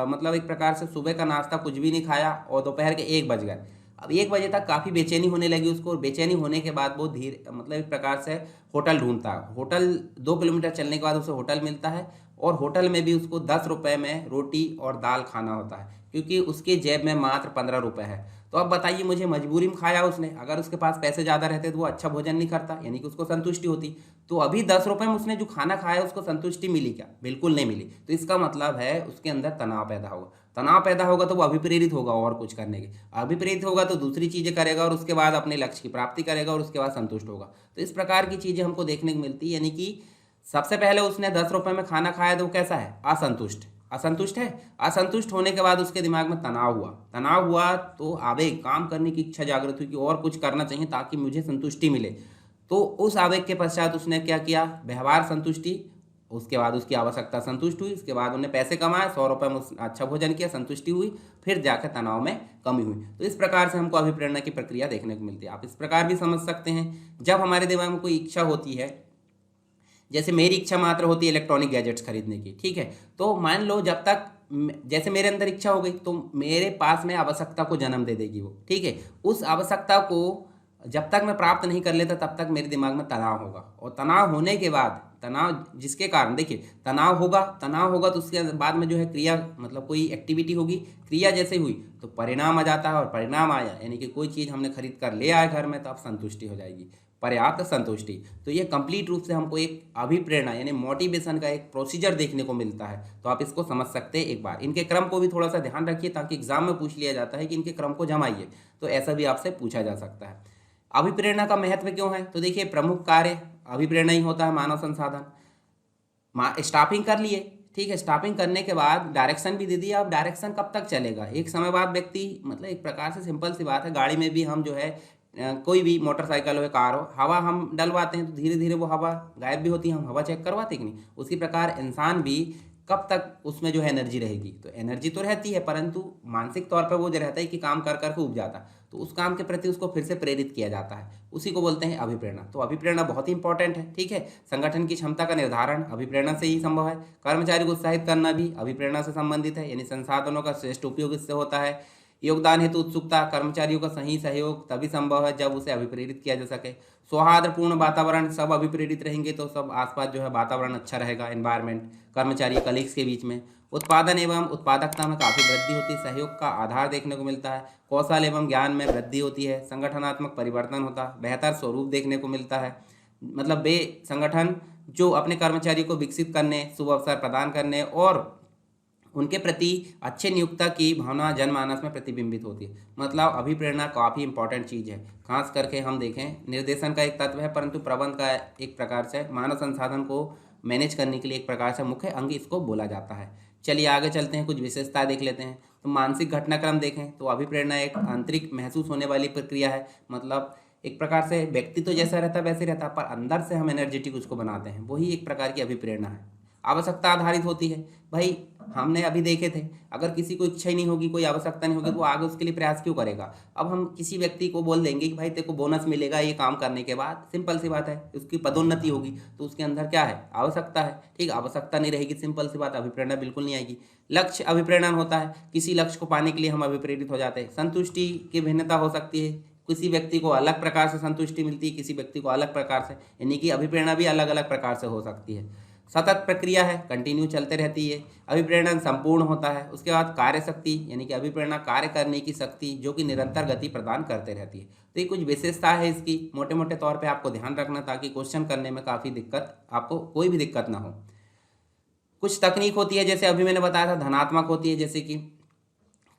मतलब एक प्रकार से सुबह का नाश्ता कुछ भी नहीं खाया और दोपहर के 1 बज गए, अब 1 बजे तक काफ़ी बेचैनी होने लगी उसको, और बेचैनी होने के बाद वो धीरे मतलब एक प्रकार से होटल ढूंढता है। होटल 2 किलोमीटर चलने के बाद उसे होटल मिलता है, और होटल में भी उसको 10 रुपये में रोटी और दाल खाना होता है, क्योंकि उसके जेब में मात्र 15 रुपये है। तो अब बताइए, मुझे मजबूरी में खाया उसने, अगर उसके पास पैसे ज़्यादा रहते तो वो अच्छा भोजन नहीं करता, यानी कि उसको संतुष्टि होती। तो अभी 10 रुपये में उसने जो खाना खाया उसको संतुष्टि मिली क्या? बिल्कुल नहीं मिली। तो इसका मतलब है उसके अंदर तनाव पैदा होगा। तनाव पैदा होगा तो वो अभिप्रेरित होगा और कुछ करने के, अभिप्रेरित होगा तो दूसरी चीज़ें करेगा, और उसके बाद अपने लक्ष्य की प्राप्ति करेगा, और उसके बाद संतुष्ट होगा। तो इस प्रकार की चीज़ें हमको देखने को मिलती है, यानी कि सबसे पहले उसने 10 रुपये में खाना खाया तो वो कैसा है? असंतुष्ट। असंतुष्ट है। असंतुष्ट होने के बाद उसके दिमाग में तनाव हुआ। तनाव हुआ तो आवेग, काम करने की इच्छा जागृत हुई कि और कुछ करना चाहिए ताकि मुझे संतुष्टि मिले। तो उस आवेग के पश्चात उसने क्या किया? व्यवहार संतुष्टि, उसके बाद उसकी आवश्यकता संतुष्ट हुई, उसके बाद उन्हें पैसे कमाए, 100 रुपये में अच्छा भोजन किया, संतुष्टि हुई, फिर जाकर तनाव में कमी हुई। तो इस प्रकार से हमको अभिप्रेरणा की प्रक्रिया देखने को मिलती है। आप इस प्रकार भी समझ सकते हैं, जब हमारे दिमाग में कोई इच्छा होती है, जैसे मेरी इच्छा मात्र होती है इलेक्ट्रॉनिक गैजेट्स खरीदने की, ठीक है, तो मान लो जब तक जैसे मेरे अंदर इच्छा हो गई तो मेरे पास में आवश्यकता को जन्म दे देगी वो, ठीक है। उस आवश्यकता को जब तक मैं प्राप्त नहीं कर लेता तब तक मेरे दिमाग में तनाव होगा, और तनाव होने के बाद, तनाव जिसके कारण, देखिए तनाव होगा तो उसके बाद में जो है क्रिया, मतलब कोई एक्टिविटी होगी, क्रिया जैसे हुई तो परिणाम आ जाता है, और परिणाम आया यानी कि कोई चीज़ हमने खरीद कर ले आए घर में तो अब संतुष्टि हो जाएगी, पर्याप्त संतुष्टि। तो ये कंप्लीट रूप से हमको एक अभिप्रेरणा यानी मोटिवेशन का एक प्रोसीजर देखने को मिलता है। तो आप इसको समझ सकते हैं एक बार। इनके क्रम को भी थोड़ा सा ध्यान रखिए, ताकि एग्जाम में पूछ लिया जाता है कि इनके क्रम को जमाइए, तो ऐसा भी आपसे पूछा जा सकता है। अभिप्रेरणा का महत्व क्यों है? तो देखिए, प्रमुख कार्य अभिप्रेरणा ही होता है, मानव संसाधन। स्टाफिंग कर लिए, ठीक है, स्टाफिंग करने के बाद डायरेक्शन भी दे दिया। अब डायरेक्शन कब तक चलेगा? एक समय बाद व्यक्ति, मतलब एक प्रकार से सिंपल सी बात है, गाड़ी में भी हम जो है कोई भी मोटरसाइकिल हो या कार हो, हवा हम डलवाते हैं तो धीरे धीरे वो हवा गायब भी होती है, हम हवा चेक करवाते कि नहीं। उसी प्रकार इंसान भी, कब तक उसमें जो है एनर्जी रहेगी? तो एनर्जी तो रहती है, परंतु मानसिक तौर पर वो जो रहता है कि काम कर करके उब जाता, तो उस काम के प्रति उसको फिर से प्रेरित किया जाता है, उसी को बोलते हैं अभिप्रेरणा। तो अभिप्रेरणा बहुत ही इंपॉर्टेंट है, ठीक है। संगठन की क्षमता का निर्धारण अभिप्रेरणा से ही संभव है। कर्मचारी को उत्साहित करना भी अभिप्रेरणा से संबंधित है, यानी संसाधनों का श्रेष्ठ उपयोग इससे होता है। योगदान हेतु उत्सुकता, कर्मचारियों का सही सहयोग तभी संभव है जब उसे अभिप्रेरित किया जा सके। सौहार्दपूर्ण वातावरण, सब अभिप्रेरित रहेंगे तो सब आसपास जो है वातावरण अच्छा रहेगा, एनवायरनमेंट, कर्मचारी कलीग्स के बीच में। उत्पादन एवं उत्पादकता में काफ़ी वृद्धि होती है, सहयोग का आधार देखने को मिलता है। कौशल एवं ज्ञान में वृद्धि होती है, संगठनात्मक परिवर्तन होता है, बेहतर स्वरूप देखने को मिलता है। मतलब वे संगठन जो अपने कर्मचारियों को विकसित करने, शुभ अवसर प्रदान करने और उनके प्रति अच्छे नियोक्ता की भावना जनमानस में प्रतिबिंबित होती है। मतलब अभिप्रेरणा काफ़ी इंपॉर्टेंट चीज़ है। खास करके हम देखें, निर्देशन का एक तत्व है, परंतु प्रबंध का एक प्रकार से मानव संसाधन को मैनेज करने के लिए एक प्रकार से मुख्य अंग इसको बोला जाता है। चलिए आगे चलते हैं, कुछ विशेषताएं देख लेते हैं। तो मानसिक घटनाक्रम देखें तो अभिप्रेरणा एक आंतरिक महसूस होने वाली प्रक्रिया है। मतलब एक प्रकार से व्यक्ति तो जैसा रहता वैसे रहता, पर अंदर से हम एनर्जेटिक उसको बनाते हैं, वही एक प्रकार की अभिप्रेरणा है। आवश्यकता आधारित होती है। भाई हमने अभी देखे थे, अगर किसी को इच्छा ही नहीं होगी, कोई आवश्यकता नहीं होगी, तो वो आगे उसके लिए प्रयास क्यों करेगा? अब हम किसी व्यक्ति को बोल देंगे कि भाई तेरे को बोनस मिलेगा ये काम करने के बाद, सिंपल सी बात है, उसकी पदोन्नति होगी, तो उसके अंदर क्या है? आवश्यकता है, ठीक। आवश्यकता नहीं रहेगी, सिंपल सी बात, अभिप्रेरणा बिल्कुल नहीं आएगी। लक्ष्य अभिप्रेरणा होता है, किसी लक्ष्य को पाने के लिए हम अभिप्रेरित हो जाते हैं। संतुष्टि की भिन्नता हो सकती है, किसी व्यक्ति को अलग प्रकार से संतुष्टि मिलती है, किसी व्यक्ति को अलग प्रकार से, यानी कि अभिप्रेरणा भी अलग अलग प्रकार से हो सकती है। सतत प्रक्रिया है, कंटिन्यू चलते रहती है। अभिप्रेरणा संपूर्ण होता है। उसके बाद कार्य शक्ति, यानी कि अभिप्रेरणा कार्य करने की शक्ति जो कि निरंतर गति प्रदान करते रहती है। तो ये कुछ विशेषता है इसकी, मोटे मोटे तौर पे आपको ध्यान रखना, ताकि क्वेश्चन करने में काफ़ी दिक्कत, आपको कोई भी दिक्कत ना हो। कुछ तकनीक होती है, जैसे अभी मैंने बताया था, धनात्मक होती है, जैसे कि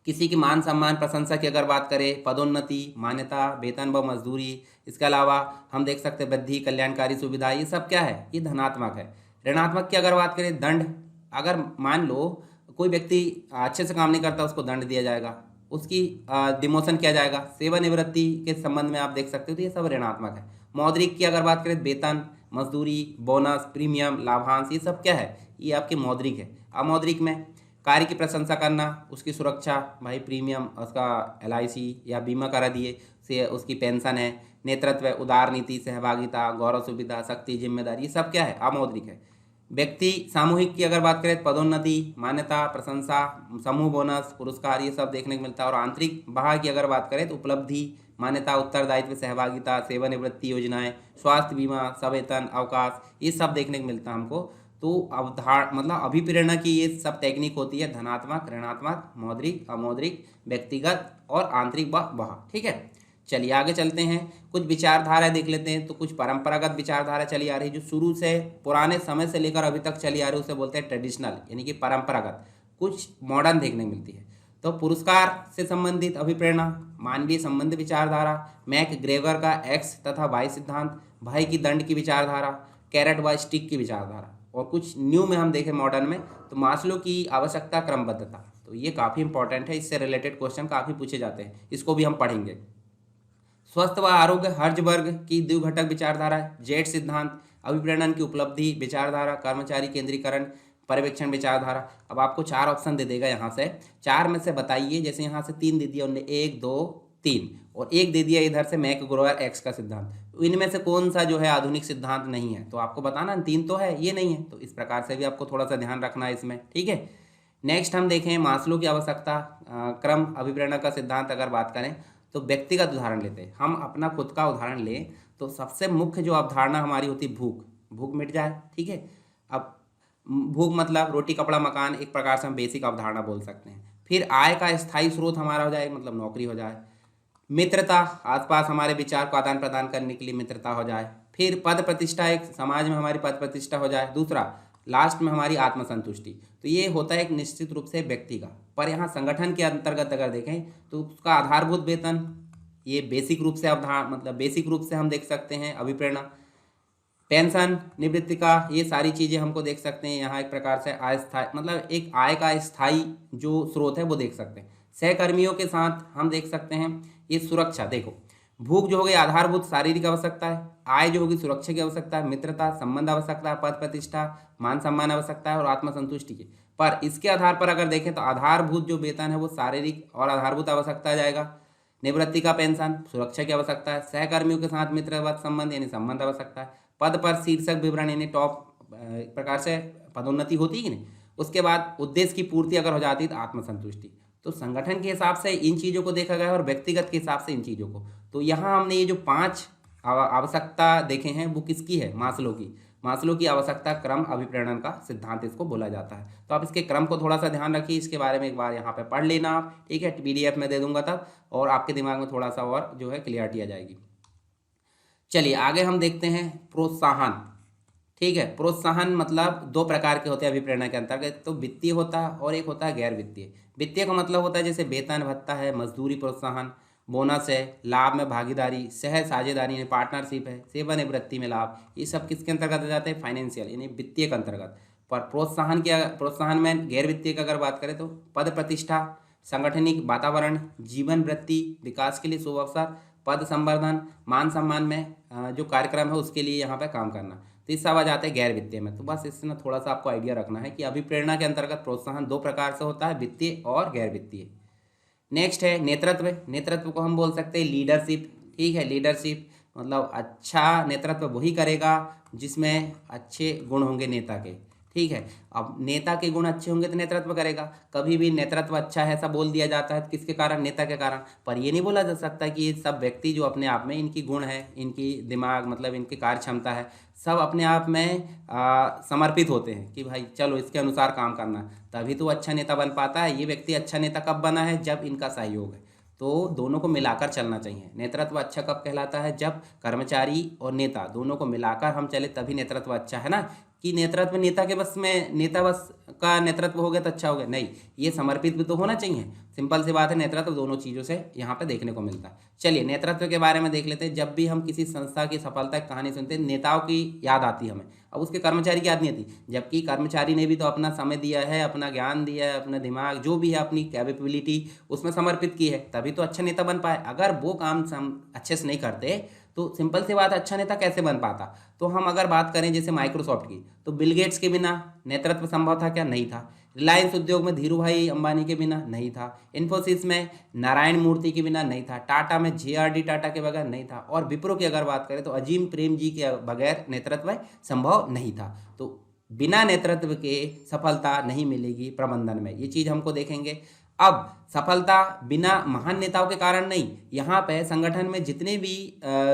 किसी की मान सम्मान प्रशंसा की अगर बात करें, पदोन्नति, मान्यता, वेतन व मजदूरी। इसके अलावा हम देख सकते हैं वृद्धि, कल्याणकारी सुविधा, ये सब क्या है? ये धनात्मक है। ऋणात्मक की अगर बात करें, दंड, अगर मान लो कोई व्यक्ति अच्छे से काम नहीं करता, उसको दंड दिया जाएगा, उसकी डिमोशन किया जाएगा, सेवानिवृत्ति के संबंध में आप देख सकते हो, तो ये सब ऋणात्मक है। मौद्रिक की अगर बात करें, वेतन, मजदूरी, बोनस, प्रीमियम, लाभांश, ये सब क्या है? ये आपके मौद्रिक है। अमौद्रिक में कार्य की प्रशंसा करना, उसकी सुरक्षा, भाई प्रीमियम, उसका LIC या बीमा करा दिए से उसकी पेंशन है, नेतृत्व, उदार नीति, सहभागिता, गौरव सुविधा, शक्ति, जिम्मेदारी, ये सब क्या है? अमौद्रिक है। व्यक्ति सामूहिक की अगर बात करें, पदोन्नति, मान्यता, प्रशंसा, समूह बोनस, पुरस्कार, ये सब देखने को मिलता है। और आंतरिक बाहर की अगर बात करें तो उपलब्धि, मान्यता, उत्तरदायित्व, सहभागिता, सेवानिवृत्ति योजनाएं, स्वास्थ्य बीमा, सवेतन, अवकाश, ये सब देखने को मिलता है हमको। तो मतलब अभिप्रेरणा की ये सब टेक्निक होती है, धनात्मक, ऋणात्मक, मौद्रिक, अमौद्रिक, व्यक्तिगत और आंतरिक बाह्य। ठीक है, चलिए आगे चलते हैं। कुछ विचारधारा देख लेते हैं। तो कुछ परंपरागत विचारधारा चली आ रही, जो शुरू से पुराने समय से लेकर अभी तक चली आ रही, उसे बोलते हैं ट्रेडिशनल, यानी कि परंपरागत। कुछ मॉडर्न देखने को मिलती है। तो पुरस्कार से संबंधित अभिप्रेरणा, मानवीय संबंध विचारधारा, मैक ग्रेगर का एक्स तथा वाई सिद्धांत, भाई की दंड की विचारधारा, कैरेट व स्टिक की विचारधारा। और कुछ न्यू में हम देखें मॉडर्न में, तो मास्लो की आवश्यकता क्रमबद्धता, तो ये काफ़ी इंपॉर्टेंट है, इससे रिलेटेड क्वेश्चन काफ़ी पूछे जाते हैं, इसको भी हम पढ़ेंगे। स्वस्थ व आरोग्य हर्जबर्ग की द्विघटक विचारधारा, जेट सिद्धांत, अभिप्रेरण की उपलब्धि विचारधारा, कर्मचारी केंद्रीकरण पर्यवेक्षण विचारधारा। अब आपको 4 ऑप्शन दे देगा, यहाँ से 4 में से बताइए। जैसे यहाँ से 3 दे दिया उन्होंने, 1 2 3, और 1 दे दिया इधर से मैक ग्रोवर एक्स का सिद्धांत। तो इनमें से कौन सा जो है आधुनिक सिद्धांत नहीं है, तो आपको बताना 3 तो है, ये नहीं है। तो इस प्रकार से भी आपको थोड़ा सा ध्यान रखना है इसमें। ठीक है, नेक्स्ट हम देखें मास्लो की आवश्यकता क्रम अभिप्रेरणा का सिद्धांत। अगर बात करें तो व्यक्तिगत उदाहरण लेते हैं, हम अपना खुद का उदाहरण लें तो सबसे मुख्य जो अवधारणा हमारी होती है, भूख, भूख मिट जाए। ठीक है, अब भूख मतलब रोटी कपड़ा मकान, एक प्रकार से हम बेसिक अवधारणा बोल सकते हैं। फिर आय का स्थायी स्रोत हमारा हो जाए, मतलब नौकरी हो जाए। मित्रता, आसपास हमारे विचार को आदान प्रदान करने के लिए मित्रता हो जाए। फिर पद प्रतिष्ठा, एक समाज में हमारी पद प्रतिष्ठा हो जाए। दूसरा लास्ट में हमारी आत्मसंतुष्टि। तो ये होता है एक निश्चित रूप से व्यक्ति का। पर यहाँ संगठन के अंतर्गत अगर देखें तो उसका आधारभूत वेतन, ये बेसिक रूप से मतलब बेसिक रूप से हम देख सकते हैं अभिप्रेरणा। पेंशन, निवृत्ति का, ये सारी चीज़ें हमको देख सकते हैं। यहाँ एक प्रकार से अस्थायी, मतलब एक आय का स्थायी जो स्रोत है वो देख सकते हैं। सहकर्मियों के साथ हम देख सकते हैं ये सुरक्षा। देखो, भूख जो हो गई आधारभूत शारीरिक आवश्यकता है, आय जो होगी सुरक्षा की आवश्यकता है, मित्रता संबंध आवश्यकता है, पद प्रतिष्ठा मान सम्मान आवश्यकता है, और आत्मसंतुष्टि की। पर इसके आधार पर अगर देखें तो आधारभूत जो वेतन है वो शारीरिक और आधारभूत आवश्यकता आ जाएगा। निवृत्ति का पेंशन सुरक्षा की आवश्यकता है। सहकर्मियों के साथ मित्रवत संबंध यानी संबंध आवश्यकता है। पद पर शीर्षक विवरण यानी टॉप, एक प्रकार से पदोन्नति होती है कि नहीं। उसके बाद उद्देश्य की पूर्ति अगर हो जाती है तो आत्मसंतुष्टि। तो संगठन के हिसाब से इन चीज़ों को देखा गया और व्यक्तिगत के हिसाब से इन चीज़ों को। तो यहाँ हमने ये जो 5 आवश्यकता देखे हैं वो किसकी है, मास्लो की। मास्लो की आवश्यकता क्रम अभिप्रेरण का सिद्धांत इसको बोला जाता है। तो आप इसके क्रम को थोड़ा सा ध्यान रखिए, इसके बारे में एक बार यहाँ पे पढ़ लेना आप। ठीक है, PDF में दे दूंगा तब, और आपके दिमाग में थोड़ा सा और जो है क्लियरिटी आ जाएगी। चलिए आगे हम देखते हैं प्रोत्साहन। ठीक है, प्रोत्साहन मतलब 2 प्रकार के होते हैं अभिप्रेरणा के अंतर्गत। तो वित्तीय होता है और एक होता है गैर वित्तीय। वित्तीय का मतलब होता है जैसे वेतन भत्ता है, मजदूरी प्रोत्साहन, बोनस है, लाभ में भागीदारी, सह साझेदारी यानी पार्टनरशिप है, सेवानिवृत्ति में लाभ, ये सब किसके अंतर्गत आ जाते हैं, फाइनेंशियल यानी वित्तीय के अंतर्गत। पर प्रोत्साहन में गैर वित्तीय की अगर बात करें तो पद प्रतिष्ठा, संगठनिक वातावरण, जीवन वृत्ति, विकास के लिए शुभ अवसर, पद संवर्धन, मान सम्मान में जो कार्यक्रम है उसके लिए यहाँ पे काम करना। तो इस सब आ जाते हैं गैर वित्तीय में। तो बस इसमें थोड़ा सा आपको आइडिया रखना है कि अभिप्रेरणा के अंतर्गत प्रोत्साहन 2 प्रकार से होता है, वित्तीय और गैर वित्तीय। नेक्स्ट है नेतृत्व। नेतृत्व को हम बोल सकते हैं लीडरशिप। ठीक है, लीडरशिप मतलब अच्छा नेतृत्व वही करेगा जिसमें अच्छे गुण होंगे नेता के। ठीक है, अब नेता के गुण अच्छे होंगे तो नेतृत्व करेगा। कभी भी नेतृत्व अच्छा है ऐसा बोल दिया जाता है किसके कारण, नेता के कारण। पर ये नहीं बोला जा सकता कि ये सब व्यक्ति जो अपने आप में इनकी गुण है, इनकी दिमाग मतलब इनकी कार्य क्षमता है, सब अपने आप में समर्पित होते हैं कि भाई चलो इसके अनुसार काम करना, तभी तो अच्छा नेता बन पाता है। ये व्यक्ति अच्छा नेता कब बना है, जब इनका सहयोग है। तो दोनों को मिलाकर चलना चाहिए। नेतृत्व अच्छा कब कहलाता है, जब कर्मचारी और नेता दोनों को मिलाकर हम चले तभी नेतृत्व अच्छा है ना। कि नेतृत्व नेता के बस में, नेता बस का नेतृत्व हो गया तो अच्छा हो गया, नहीं, ये समर्पित भी तो होना चाहिए। सिंपल सी बात है, नेतृत्व दोनों चीज़ों से यहाँ पे देखने को मिलता है। चलिए नेतृत्व के बारे में देख लेते हैं। जब भी हम किसी संस्था की सफलता की कहानी सुनते हैं, नेताओं की याद आती है हमें, अब उसके कर्मचारी की याद नहीं आती। जबकि कर्मचारी ने भी तो अपना समय दिया है, अपना ज्ञान दिया है, अपना दिमाग जो भी है, अपनी कैपेबिलिटी उसमें समर्पित की है, तभी तो अच्छा नेता बन पाए। अगर वो काम अच्छे से नहीं करते तो सिंपल सी बात, अच्छा नेता कैसे बन पाता। तो हम अगर बात करें जैसे माइक्रोसॉफ्ट की, तो बिल गेट्स के बिना नेतृत्व संभव था क्या, नहीं था। रिलायंस उद्योग में धीरू भाई अंबानी के बिना नहीं था। इन्फोसिस में नारायण मूर्ति के बिना नहीं था। टाटा में JRD टाटा के बगैर नहीं था। और विप्रो की अगर बात करें तो अजीम प्रेम जी के बगैर नेतृत्व संभव नहीं था। तो बिना नेतृत्व के सफलता नहीं मिलेगी प्रबंधन में, ये चीज़ हमको देखेंगे। अब सफलता बिना महान नेताओं के कारण नहीं, यहाँ पे संगठन में जितने भी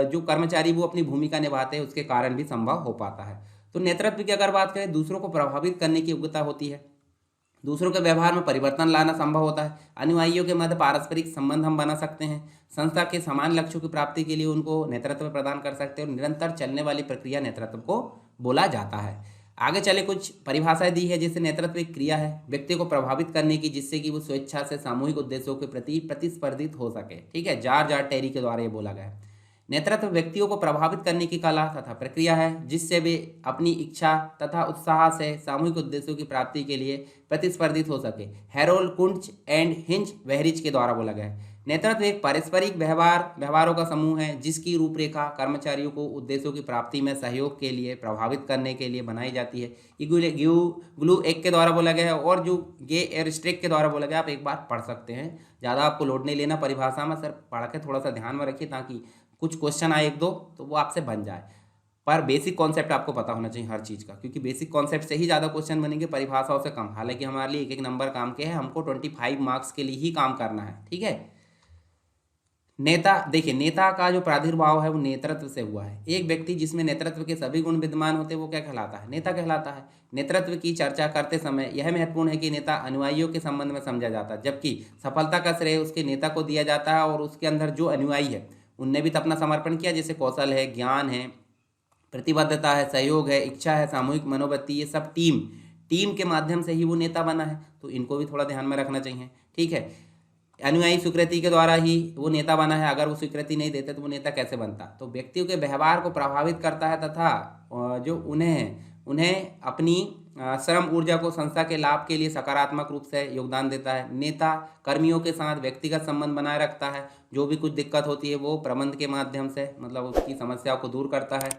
जो कर्मचारी वो अपनी भूमिका निभाते हैं उसके कारण भी संभव हो पाता है। तो नेतृत्व की अगर बात करें, दूसरों को प्रभावित करने की योग्यता होती है, दूसरों के व्यवहार में परिवर्तन लाना संभव होता है, अनुयायियों के मध्य पारस्परिक संबंध हम बना सकते हैं, संस्था के समान लक्ष्यों की प्राप्ति के लिए उनको नेतृत्व प्रदान कर सकते हैं, और निरंतर चलने वाली प्रक्रिया नेतृत्व को बोला जाता है। आगे चले, कुछ परिभाषाएं दी है, जैसे नेतृत्व एक क्रिया है व्यक्ति को प्रभावित करने की, जिससे कि वो स्वेच्छा से सामूहिक उद्देश्यों के प्रति प्रतिस्पर्धित हो सके। ठीक है, जॉर्ज आर टेरी के द्वारा ये बोला गया है। नेतृत्व व्यक्तियों को प्रभावित करने की कला तथा प्रक्रिया है, जिससे वे अपनी इच्छा तथा उत्साह से सामूहिक उद्देश्यों की प्राप्ति के लिए प्रतिस्पर्धित हो सके। हैरोल्ड कुंट्ज एंड हिंज वेहरिच के द्वारा बोला गया है। नेतृत्व एक पारस्परिक व्यवहारों का समूह है, जिसकी रूपरेखा कर्मचारियों को उद्देश्यों की प्राप्ति में सहयोग के लिए प्रभावित करने के लिए बनाई जाती है। ग्लू एक के द्वारा बोला गया है, और जो गे एयरस्ट्रिक के द्वारा बोला गया, आप एक बार पढ़ सकते हैं, ज़्यादा आपको लोड नहीं लेना परिभाषा में, सर पढ़ के थोड़ा सा ध्यान में रखिए ताकि कुछ क्वेश्चन आए एक दो तो वो आपसे बन जाए। पर बेसिक कॉन्सेप्ट आपको पता होना चाहिए हर चीज़ का, क्योंकि बेसिक कॉन्सेप्ट से ही ज़्यादा क्वेश्चन बनेंगे, परिभाषाओं से कम। हालांकि हमारे लिए एक एक नंबर काम के है, हमको 25 मार्क्स के लिए ही काम करना है। ठीक है, नेता देखिए, नेता का जो प्रादुर्भाव है वो नेतृत्व से हुआ है। एक व्यक्ति जिसमें नेतृत्व के सभी गुण विद्यमान होते हैं वो क्या कहलाता है? नेता कहलाता है। नेतृत्व की चर्चा करते समय यह महत्वपूर्ण है कि नेता अनुयायियों के संबंध में समझा जाता है, जबकि सफलता का श्रेय उसके नेता को दिया जाता है, और उसके अंदर जो अनुयायी है उनने भी तो अपना समर्पण किया, जैसे कौशल है, ज्ञान है, प्रतिबद्धता है, सहयोग है, इच्छा है, सामूहिक मनोवृत्ति, ये सब टीम के माध्यम से ही वो नेता बना है, तो इनको भी थोड़ा ध्यान में रखना चाहिए। ठीक है, अनुयायी स्वीकृति के द्वारा ही वो नेता बना है, अगर वो स्वीकृति नहीं देते तो वो नेता कैसे बनता? तो व्यक्तियों के व्यवहार को प्रभावित करता है तथा जो उन्हें अपनी श्रम ऊर्जा को संस्था के लाभ के लिए सकारात्मक रूप से योगदान देता है। नेता कर्मियों के साथ व्यक्तिगत संबंध बनाए रखता है, जो भी कुछ दिक्कत होती है वो प्रबंध के माध्यम से मतलब उसकी समस्याओं को दूर करता है।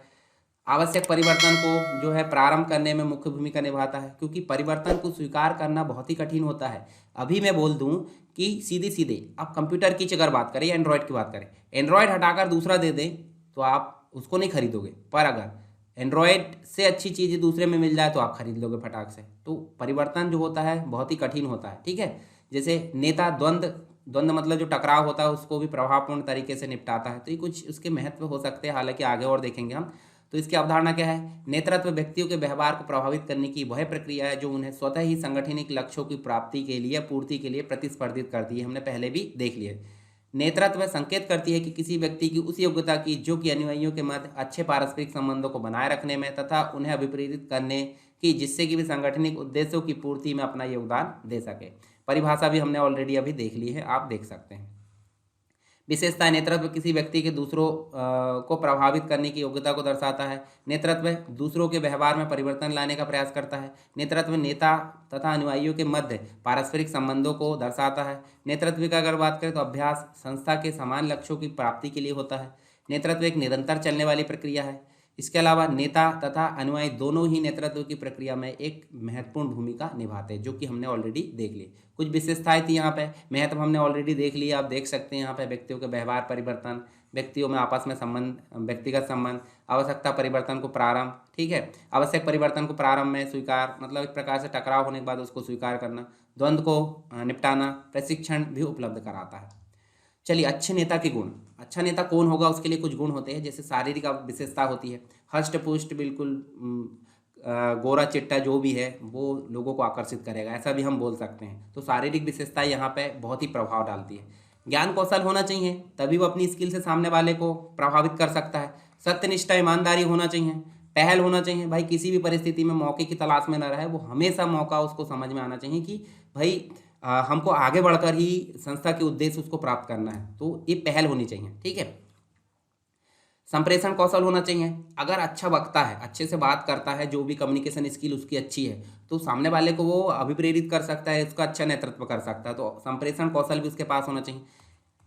आवश्यक परिवर्तन को जो है प्रारंभ करने में मुख्य भूमिका निभाता है, क्योंकि परिवर्तन को स्वीकार करना बहुत ही कठिन होता है। अभी मैं बोल दूं कि सीधे सीधे आप कंप्यूटर की अगर बात करें या एंड्रॉयड की बात करें, एंड्रॉयड हटाकर दूसरा दे दें तो आप उसको नहीं खरीदोगे, पर अगर एंड्रॉयड से अच्छी चीज़ दूसरे में मिल जाए तो आप खरीद लोगे फटाक से। तो परिवर्तन जो होता है बहुत ही कठिन होता है। ठीक है, जैसे नेता द्वंद्व मतलब जो टकराव होता है उसको भी प्रभावपूर्ण तरीके से निपटाता है। तो ये कुछ उसके महत्व हो सकते हैं, हालांकि आगे और देखेंगे हम। तो इसकी अवधारणा क्या है? नेतृत्व व्यक्तियों के व्यवहार को प्रभावित करने की वह प्रक्रिया है जो उन्हें स्वतः ही संगठनिक लक्ष्यों की प्राप्ति के लिए पूर्ति के लिए प्रतिस्पर्धित करती है। हमने पहले भी देख लिया। नेतृत्व संकेत करती है कि किसी व्यक्ति की उस योग्यता की जो कि अनुयायियों के मध्य अच्छे पारस्परिक संबंधों को बनाए रखने में तथा उन्हें अभिप्रेरित करने की, जिससे कि वे संगठनिक उद्देश्यों की पूर्ति में अपना योगदान दे सके। परिभाषा भी हमने ऑलरेडी अभी देख ली है, आप देख सकते हैं। विशेषता, नेतृत्व किसी व्यक्ति के दूसरों को प्रभावित करने की योग्यता को दर्शाता है। नेतृत्व दूसरों के व्यवहार में परिवर्तन लाने का प्रयास करता है। नेतृत्व नेता तथा अनुयायियों के मध्य पारस्परिक संबंधों को दर्शाता है। नेतृत्व का अगर बात करें तो अभ्यास संस्था के समान लक्ष्यों की प्राप्ति के लिए होता है। नेतृत्व एक निरंतर चलने वाली प्रक्रिया है। इसके अलावा नेता तथा अनुयायी दोनों ही नेतृत्व की प्रक्रिया में एक महत्वपूर्ण भूमिका निभाते हैं, जो कि हमने ऑलरेडी देख ली। कुछ विशेषताएं थी यहाँ पे, महत्व हमने ऑलरेडी देख लिया। आप देख सकते हैं यहाँ पे व्यक्तियों के व्यवहार परिवर्तन, व्यक्तियों में आपस में संबंध, व्यक्तिगत संबंध, आवश्यकता परिवर्तन को प्रारंभ। ठीक है, आवश्यक परिवर्तन को प्रारंभ में स्वीकार, मतलब एक प्रकार से टकराव होने के बाद उसको स्वीकार करना, द्वंद्व को निपटाना, प्रशिक्षण भी उपलब्ध कराता है। चलिए, अच्छे नेता के गुण। अच्छा नेता कौन होगा, उसके लिए कुछ गुण होते हैं, जैसे शारीरिक विशेषता होती है, हष्ट पुष्ट बिल्कुल गोरा चिट्टा जो भी है वो लोगों को आकर्षित करेगा, ऐसा भी हम बोल सकते हैं। तो शारीरिक विशेषता यहाँ पे बहुत ही प्रभाव डालती है। ज्ञान कौशल होना चाहिए, तभी वो अपनी स्किल से सामने वाले को प्रभावित कर सकता है। सत्यनिष्ठा, ईमानदारी होना चाहिए, पहल होना चाहिए, भाई किसी भी परिस्थिति में मौके की तलाश में न रहे, वो हमेशा मौका उसको समझ में आना चाहिए कि भाई हमको आगे बढ़कर ही संस्था के उद्देश्य उसको प्राप्त करना है, तो ये पहल होनी चाहिए। ठीक है, संप्रेषण कौशल होना चाहिए। अगर अच्छा वक्ता है, अच्छे से बात करता है, जो भी कम्युनिकेशन स्किल उसकी अच्छी है, तो सामने वाले को वो अभिप्रेरित कर सकता है, उसका अच्छा नेतृत्व कर सकता है। तो संप्रेषण कौशल भी उसके पास होना चाहिए।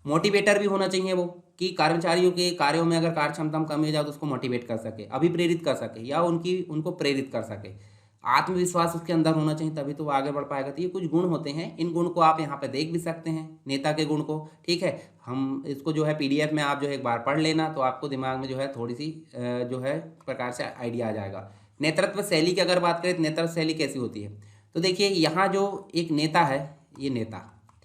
मोटिवेटर भी होना चाहिए वो, कि कर्मचारियों के कार्यों में अगर कार्य क्षमता कमी हो जाए तो उसको मोटिवेट कर सके, अभिप्रेरित कर सके, या उनको प्रेरित कर सके। आत्मविश्वास उसके अंदर होना चाहिए, तभी तो वो आगे बढ़ पाएगा। तो ये कुछ गुण होते हैं, इन गुण को आप यहाँ पे देख भी सकते हैं, नेता के गुण को। ठीक है, हम इसको जो है PDF में आप जो है एक बार पढ़ लेना, तो आपको दिमाग में जो है थोड़ी सी जो है प्रकार से आइडिया आ जाएगा। नेतृत्व शैली की अगर बात करें तो नेतृत्व शैली कैसी होती है, तो देखिए यहाँ जो एक नेता है, ये नेता,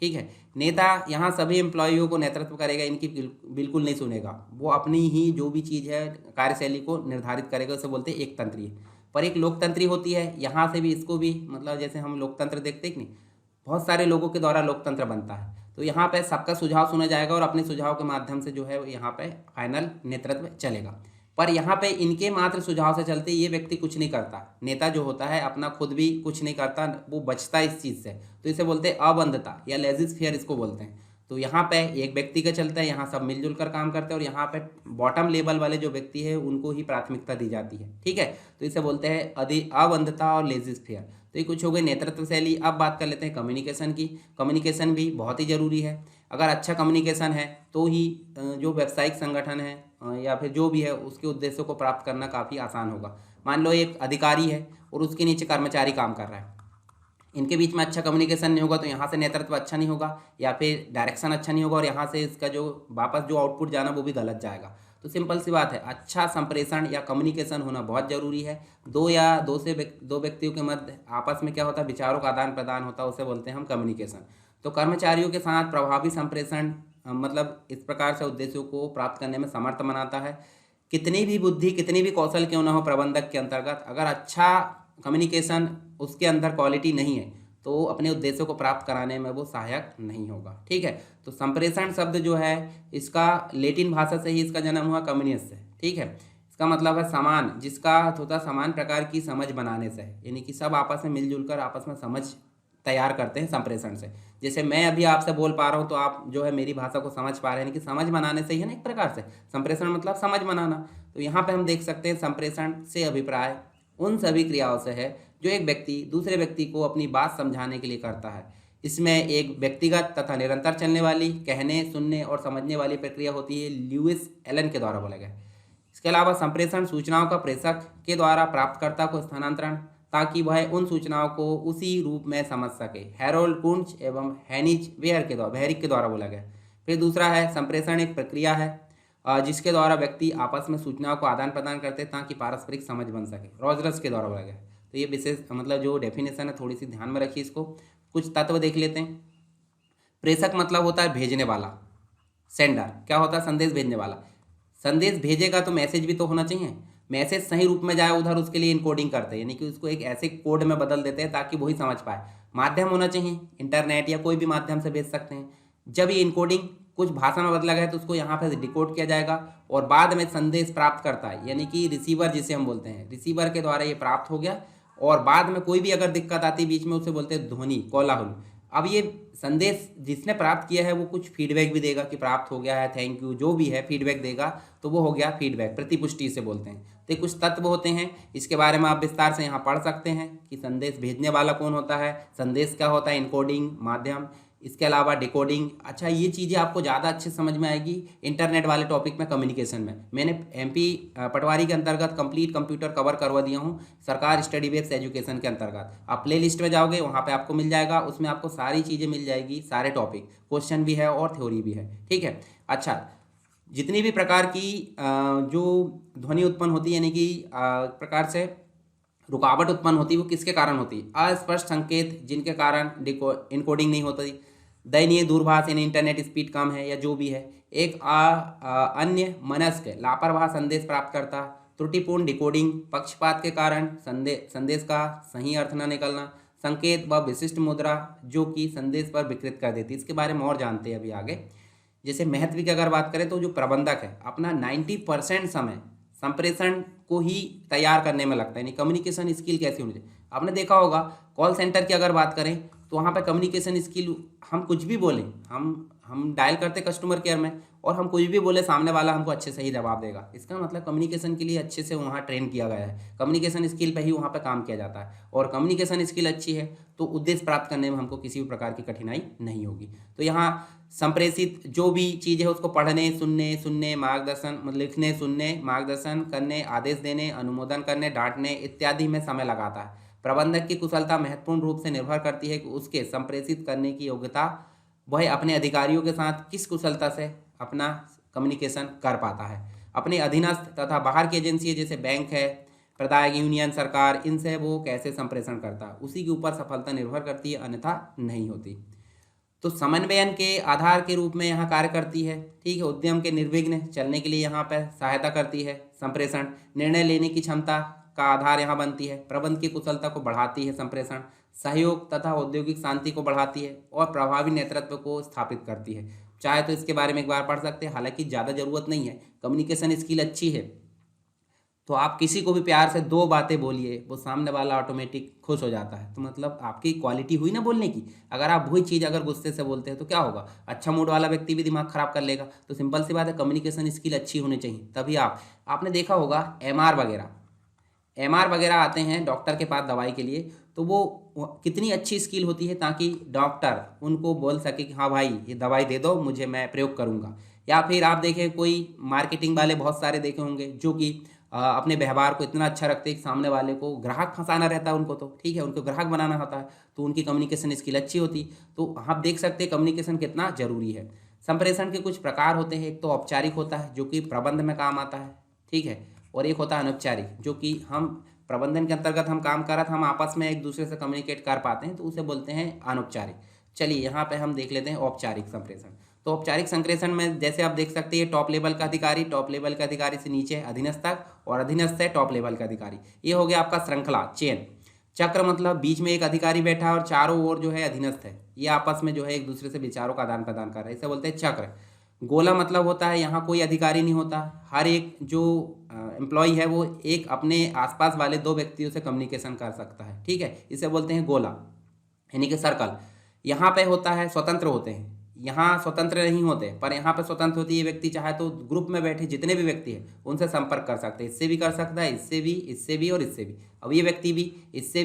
ठीक है, नेता यहाँ सभी एम्प्लॉइयों को नेतृत्व करेगा, इनकी बिल्कुल नहीं सुनेगा, वो अपनी ही जो भी चीज़ है कार्यशैली को निर्धारित करेगा, उसे बोलते हैं एक तंत्रीय। पर एक लोकतंत्री होती है, यहाँ से भी इसको भी मतलब जैसे हम लोकतंत्र देखते हैं कि नहीं, बहुत सारे लोगों के द्वारा लोकतंत्र बनता है, तो यहाँ पे सबका सुझाव सुना जाएगा और अपने सुझाव के माध्यम से जो है यहाँ पे फाइनल नेतृत्व चलेगा। पर यहाँ पे इनके मात्र सुझाव से चलते ये व्यक्ति कुछ नहीं करता, नेता जो होता है अपना खुद भी कुछ नहीं करता, वो बचता है इस चीज़ से, तो इसे बोलते हैं अबंधता या लेजिस फेयर इसको बोलते हैं। तो यहाँ पे एक व्यक्ति का चलता है, यहाँ सब मिलजुल कर काम करते हैं, और यहाँ पे बॉटम लेवल वाले जो व्यक्ति है उनको ही प्राथमिकता दी जाती है, ठीक है, तो इसे बोलते हैं अबंधता और लेजिस फेयर। तो ये कुछ हो गई नेतृत्व शैली। अब बात कर लेते हैं कम्युनिकेशन की। कम्युनिकेशन भी बहुत ही ज़रूरी है, अगर अच्छा कम्युनिकेशन है तो ही जो व्यावसायिक संगठन है या फिर जो भी है उसके उद्देश्यों को प्राप्त करना काफ़ी आसान होगा। मान लो एक अधिकारी है और उसके नीचे कर्मचारी काम कर रहा है, इनके बीच में अच्छा कम्युनिकेशन नहीं होगा तो यहाँ से नेतृत्व अच्छा नहीं होगा या फिर डायरेक्शन अच्छा नहीं होगा, और यहाँ से इसका जो वापस जो आउटपुट जाना वो भी गलत जाएगा। तो सिंपल सी बात है, अच्छा संप्रेषण या कम्युनिकेशन होना बहुत ज़रूरी है। दो व्यक्तियों के मध्य आपस में क्या होता है, विचारों का आदान प्रदान होता है, उसे बोलते हैं हम कम्युनिकेशन। तो कर्मचारियों के साथ प्रभावी संप्रेषण मतलब इस प्रकार से उद्देश्यों को प्राप्त करने में समर्थ बनाता है। कितनी भी बुद्धि कितनी भी कौशल क्यों ना हो प्रबंधक के अंतर्गत, अगर अच्छा कम्युनिकेशन उसके अंदर क्वालिटी नहीं है तो अपने उद्देश्यों को प्राप्त कराने में वो सहायक नहीं होगा, ठीक है। तो संप्रेषण शब्द जो है इसका लेटिन भाषा से ही इसका जन्म हुआ, कम्युनियस से, ठीक है। इसका मतलब है समान, जिसका होता समान प्रकार की समझ बनाने से, यानी कि सब आपस में मिलजुल कर आपस में समझ तैयार करते हैं संप्रेषण से। जैसे मैं अभी आपसे बोल पा रहा हूँ तो आप जो है मेरी भाषा को समझ पा रहे हैं, कि समझ बनाने से ही है ना, एक प्रकार से संप्रेषण मतलब समझ बनाना। तो यहाँ पे हम देख सकते हैं संप्रेषण से अभिप्राय उन सभी क्रियाओं से है जो एक व्यक्ति दूसरे व्यक्ति को अपनी बात समझाने के लिए करता है। इसमें एक व्यक्तिगत तथा निरंतर चलने वाली कहने, सुनने और समझने वाली प्रक्रिया होती है, ल्यूइस एलन के द्वारा बोला गया। इसके अलावा संप्रेषण सूचनाओं का प्रेषक के द्वारा प्राप्तकर्ता को स्थानांतरण, ताकि वह उन सूचनाओं को उसी रूप में समझ सके, हैरोल्ड कुंच एवं हैनिज वेहरिक के द्वारा बोला गया। फिर दूसरा है संप्रेषण एक प्रक्रिया है जिसके द्वारा व्यक्ति आपस में सूचनाओं को आदान प्रदान करते हैं ताकि पारस्परिक समझ बन सके, रॉजरस के द्वारा बोला गया। तो ये विशेष मतलब जो डेफिनेशन है थोड़ी सी ध्यान में रखिए इसको। कुछ तत्व देख लेते हैं। प्रेषक मतलब होता है भेजने वाला, सेंडर क्या होता है, संदेश भेजने वाला। संदेश भेजेगा तो मैसेज भी तो होना चाहिए, मैसेज सही रूप में जाए उधर, उसके लिए इनकोडिंग करते हैं, यानी कि उसको एक ऐसे कोड में बदल देते हैं ताकि वही समझ पाए। माध्यम होना चाहिए, इंटरनेट या कोई भी माध्यम से भेज सकते हैं। जब ये इनकोडिंग कुछ भाषा में बदला गया तो उसको यहाँ पे डिकोड किया जाएगा और बाद में संदेश प्राप्त करता है, यानी कि रिसीवर जिसे हम बोलते हैं, रिसीवर के द्वारा ये प्राप्त हो गया और बाद में कोई भी अगर दिक्कत आती बीच में उसे बोलते हैं ध्वनि, कोलाहल। अब ये संदेश जिसने प्राप्त किया है वो कुछ फीडबैक भी देगा कि प्राप्त हो गया है, थैंक यू, जो भी है फीडबैक देगा, तो वो हो गया फीडबैक, प्रतिपुष्टि से बोलते हैं। तो कुछ तत्व होते हैं, इसके बारे में आप विस्तार से यहाँ पढ़ सकते हैं कि संदेश भेजने वाला कौन होता है, संदेश क्या होता है, इनकोडिंग, माध्यम, इसके अलावा डिकोडिंग। अच्छा, ये चीज़ें आपको ज़्यादा अच्छे समझ में आएगी इंटरनेट वाले टॉपिक में, कम्युनिकेशन में। मैंने MP पटवारी के अंतर्गत कंप्लीट कंप्यूटर कवर करवा दिया हूँ सरकार स्टडी बेस्ड एजुकेशन के अंतर्गत। आप प्ले लिस्ट में जाओगे वहाँ पे आपको मिल जाएगा, उसमें आपको सारी चीज़ें मिल जाएगी, सारे टॉपिक, क्वेश्चन भी है और थ्योरी भी है, ठीक है। अच्छा, जितनी भी प्रकार की जो ध्वनि उत्पन्न होती है, यानी कि प्रकार से रुकावट उत्पन्न होती है, वो किसके कारण होती है, अस्पष्ट संकेत जिनके कारण इनकोडिंग नहीं होती, दयनीय दूरभाष यानी इंटरनेट स्पीड कम है या जो भी है, एक अन्य मनस्क लापरवाह संदेश प्राप्त करता, त्रुटिपूर्ण डिकोडिंग, पक्षपात के कारण संदेश का सही अर्थ न निकलना, संकेत व विशिष्ट मुद्रा जो कि संदेश पर विकृत कर देती। इसके बारे में और जानते हैं अभी आगे। जैसे महत्व की अगर बात करें तो जो प्रबंधक है अपना 90% समय संप्रेषण को ही तैयार करने में लगता है, यानी कम्युनिकेशन स्किल कैसी होनी चाहिए। आपने देखा होगा कॉल सेंटर की अगर बात करें तो वहाँ पे कम्युनिकेशन स्किल, हम कुछ भी बोलें, हम डायल करते कस्टमर केयर में और हम कुछ भी बोले सामने वाला हमको अच्छे से ही जवाब देगा, इसका मतलब कम्युनिकेशन के लिए अच्छे से वहाँ ट्रेन किया गया है, कम्युनिकेशन स्किल पे ही वहाँ पे काम किया जाता है। और कम्युनिकेशन स्किल अच्छी है तो उद्देश्य प्राप्त करने में हमको किसी भी प्रकार की कठिनाई नहीं होगी। तो यहाँ संप्रेषित जो भी चीज़ है उसको पढ़ने, सुनने मार्गदर्शन, मतलब लिखने, सुनने, मार्गदर्शन करने, आदेश देने, अनुमोदन करने, डांटने इत्यादि में समय लगाता है। प्रबंधक की कुशलता महत्वपूर्ण रूप से निर्भर करती है कि उसके संप्रेषित करने की योग्यता, वह अपने अधिकारियों के साथ किस कुशलता से अपना कम्युनिकेशन कर पाता है। अपने अधीनस्थ तथा बाहर की एजेंसी जैसे बैंक है, प्रदायक यूनियन, सरकार, इनसे वो कैसे संप्रेषण करता है उसी के ऊपर सफलता निर्भर करती है, अन्यथा नहीं होती। तो समन्वयन के आधार के रूप में यहाँ कार्य करती है। ठीक है, उद्यम के निर्विघ्न चलने के लिए यहाँ पर सहायता करती है संप्रेषण। निर्णय लेने की क्षमता का आधार यहाँ बनती है। प्रबंध की कुशलता को बढ़ाती है संप्रेषण। सहयोग तथा औद्योगिक शांति को बढ़ाती है और प्रभावी नेतृत्व को स्थापित करती है। चाहे तो इसके बारे में एक बार पढ़ सकते हैं, हालांकि ज़्यादा जरूरत नहीं है। कम्युनिकेशन स्किल अच्छी है तो आप किसी को भी प्यार से 2 बातें बोलिए, वो सामने वाला ऑटोमेटिक खुश हो जाता है। तो मतलब आपकी क्वालिटी हुई ना बोलने की। अगर आप वही चीज़ अगर गुस्से से बोलते हैं तो क्या होगा, अच्छा मूड वाला व्यक्ति भी दिमाग खराब कर लेगा। तो सिंपल सी बात है, कम्युनिकेशन स्किल अच्छी होनी चाहिए, तभी आपने देखा होगा एमआर वगैरह आते हैं डॉक्टर के पास दवाई के लिए, तो वो कितनी अच्छी स्किल होती है ताकि डॉक्टर उनको बोल सके कि हाँ भाई ये दवाई दे दो मुझे, मैं प्रयोग करूँगा। या फिर आप देखें कोई मार्केटिंग वाले बहुत सारे देखे होंगे जो कि अपने व्यवहार को इतना अच्छा रखते हैं कि सामने वाले को ग्राहक फंसाना रहता है उनको, तो ठीक है उनको ग्राहक बनाना होता है, तो उनकी कम्युनिकेशन स्किल अच्छी होती। तो आप देख सकते हैं कम्युनिकेशन कितना जरूरी है। संप्रेषण के कुछ प्रकार होते हैं, एक तो औपचारिक होता है जो कि प्रबंध में काम आता है, ठीक है, और एक होता है अनौपचारिक जो कि हम प्रबंधन के अंतर्गत हम काम कर रहे हम आपस में एक दूसरे से कम्युनिकेट कर पाते हैं, तो उसे बोलते हैं अनौपचारिक। चलिए यहाँ पे हम देख लेते हैं औपचारिक संप्रेषण। तो औपचारिक संप्रेषण में जैसे आप देख सकते हैं टॉप लेवल का अधिकारी, टॉप लेवल का अधिकारी से नीचे अधीनस्थ तक, और अधीनस्थ से टॉप लेवल का अधिकारी। ये हो गया आपका श्रृंखला, चेन। चक्र मतलब बीच में एक अधिकारी बैठा है और चारों ओर जो है अधीनस्थ है, ये आपस में जो है एक दूसरे से विचारों का आदान प्रदान कर रहे हैं, इसे बोलते हैं चक्र। गोला मतलब होता है यहाँ कोई अधिकारी नहीं होता, हर एक जो एम्प्लॉय है वो एक अपने आसपास वाले 2 व्यक्तियों से कम्युनिकेशन कर सकता है, ठीक है, इसे बोलते हैं गोला यानी कि सर्कल। यहाँ पे होता है स्वतंत्र होते हैं, यहाँ स्वतंत्र नहीं होते, पर यहाँ पे स्वतंत्र होती है। ये व्यक्ति चाहे तो ग्रुप में बैठे जितने भी व्यक्ति हैं उनसे संपर्क कर सकते हैं, इससे भी कर सकता है, इससे भी और इससे भी। अब ये व्यक्ति भी इससे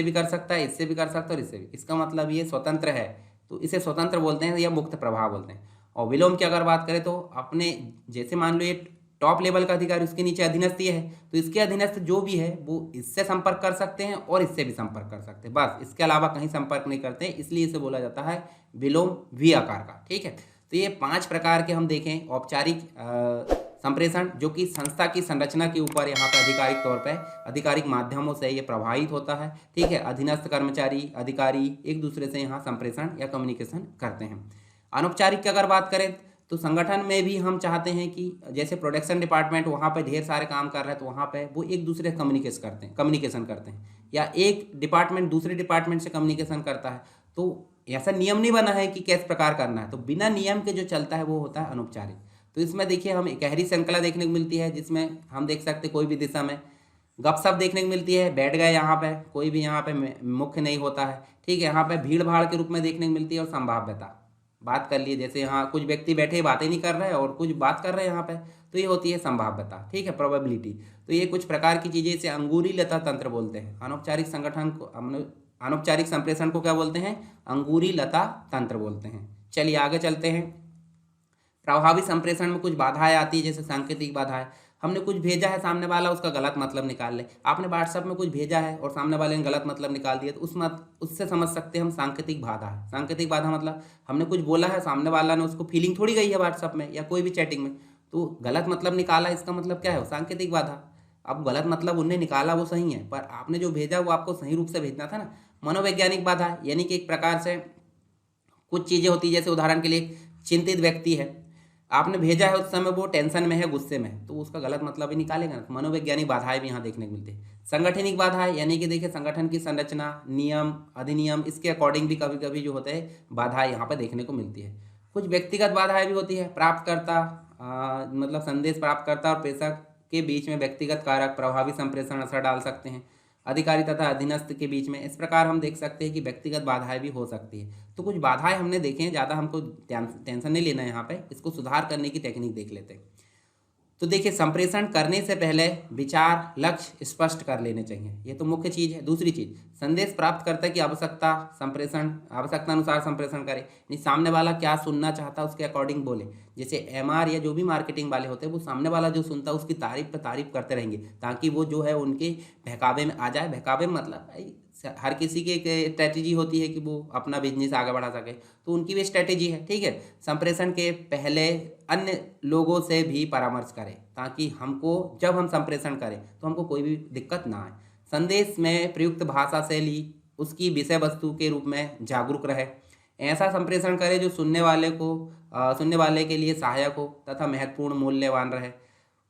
भी कर सकता है, इससे भी कर सकता है और इससे भी। इसका मतलब ये स्वतंत्र है, तो इसे स्वतंत्र बोलते हैं या मुक्त प्रभाव बोलते हैं। और विलोम की अगर बात करें तो अपने जैसे मान लो ये टॉप लेवल का अधिकारी, उसके नीचे अधीनस्थ ये है, तो इसके अधीनस्थ जो भी है वो इससे संपर्क कर सकते हैं और इससे भी संपर्क कर सकते हैं, बस इसके अलावा कहीं संपर्क नहीं करते हैं, इसलिए इसे बोला जाता है विलोम वी आकार का, ठीक है। तो ये 5 प्रकार के हम देखें औपचारिक संप्रेषण, जो कि संस्था की संरचना के ऊपर यहाँ पर आधिकारिक तौर पर आधिकारिक माध्यमों से ये प्रभावित होता है, ठीक है। अधीनस्थ कर्मचारी, अधिकारी एक दूसरे से यहाँ संप्रेषण या कम्युनिकेशन करते हैं। अनौपचारिक की अगर बात करें तो संगठन में भी हम चाहते हैं कि जैसे प्रोडक्शन डिपार्टमेंट वहाँ पे ढेर सारे काम कर रहे हैं, तो वहाँ पे वो एक दूसरे से कम्युनिकेशन करते हैं, या एक डिपार्टमेंट दूसरे डिपार्टमेंट से कम्युनिकेशन करता है। तो ऐसा नियम नहीं बना है कि किस प्रकार करना है, तो बिना नियम के जो चलता है वो होता है अनौपचारिक। तो इसमें देखिए हम एक गहरी श्रृंखला देखने को मिलती है, जिसमें हम देख सकते कोई भी दिशा में गपशप देखने को मिलती है, बैठ गए यहाँ पे, कोई भी यहाँ पे मुख्य नहीं होता है, ठीक है। यहाँ पे भीड़ भाड़ के रूप में देखने को मिलती है, और संभाव्यता बात कर लिए, जैसे यहाँ कुछ व्यक्ति बैठे बातें नहीं कर रहे हैं और कुछ बात कर रहे हैं यहाँ पे, तो ये होती है संभाव्यता, ठीक है, प्रोबेबिलिटी। तो ये कुछ प्रकार की चीज़ें, इसे अंगूरी लता तंत्र बोलते हैं। अनौपचारिक संगठन को, अनौपचारिक संप्रेषण को क्या बोलते हैं, अंगूरी लता तंत्र बोलते हैं। चलिए आगे चलते हैं। प्रभावी संप्रेषण में कुछ बाधाएं आती है, जैसे सांकेतिक बाधाएं। हमने कुछ भेजा है, सामने वाला उसका गलत मतलब निकाल ले। आपने व्हाट्सएप में कुछ भेजा है और सामने वाले ने गलत मतलब निकाल दिया, तो उससे समझ सकते हैं हम सांकेतिक बाधा है। सांकेतिक बाधा मतलब हमने कुछ बोला है, सामने वाला ने उसको फीलिंग थोड़ी गई है व्हाट्सएप में या कोई भी चैटिंग में, तो गलत मतलब निकाला, इसका मतलब क्या है, सांकेतिक बाधा। अब गलत मतलब उनने निकाला वो सही है, पर आपने जो भेजा वो आपको सही रूप से भेजना था ना। मनोवैज्ञानिक बाधा यानी कि एक प्रकार से कुछ चीज़ें होती है, जैसे उदाहरण के लिए चिंतित व्यक्ति है, आपने भेजा है उस समय वो टेंशन में है, गुस्से में है, तो उसका गलत मतलब ही निकालेगा ना। मनोवैज्ञानिक बाधाएं भी यहाँ देखने को मिलती है। संगठनिक बाधाएं यानी कि देखिए संगठन की संरचना, नियम, अधिनियम, इसके अकॉर्डिंग भी कभी कभी जो होते हैं बाधाएं यहाँ पर देखने को मिलती है। कुछ व्यक्तिगत बाधाएं भी होती है। प्राप्तकर्ता मतलब संदेश प्राप्तकर्ता और प्रेषक के बीच में व्यक्तिगत कारक प्रभावी संप्रेषण असर डाल सकते हैं। अधिकारी तथा अधीनस्थ के बीच में, इस प्रकार हम देख सकते हैं कि व्यक्तिगत बाधाएं भी हो सकती है। तो कुछ बाधाएं हमने देखे हैं, ज़्यादा हमको टेंशन नहीं लेना है यहाँ पे, इसको सुधार करने की टेक्निक देख लेते हैं। तो देखिए संप्रेषण करने से पहले विचार, लक्ष्य स्पष्ट कर लेने चाहिए, ये तो मुख्य चीज़ है। दूसरी चीज़, संदेश प्राप्तकर्ता की आवश्यकता अनुसार संप्रेषण करें, यानी सामने वाला क्या सुनना चाहता है उसके अकॉर्डिंग बोले। जैसे एमआर या जो भी मार्केटिंग वाले होते हैं, वो सामने वाला जो सुनता है उसकी तारीफ पे तारीफ करते रहेंगे, ताकि वो जो है उनके बहकावे में आ जाए। बहकावे मतलब हर किसी की एक स्ट्रैटेजी होती है कि वो अपना बिजनेस आगे बढ़ा सके, तो उनकी भी स्ट्रैटेजी है। ठीक है, संप्रेषण के पहले अन्य लोगों से भी परामर्श करें ताकि हमको जब हम संप्रेषण करें तो हमको कोई भी दिक्कत ना आए। संदेश में प्रयुक्त भाषा शैली उसकी विषय वस्तु के रूप में जागरूक रहे। ऐसा संप्रेषण करें जो सुनने वाले के लिए सहायक हो तथा महत्वपूर्ण मूल्यवान रहे।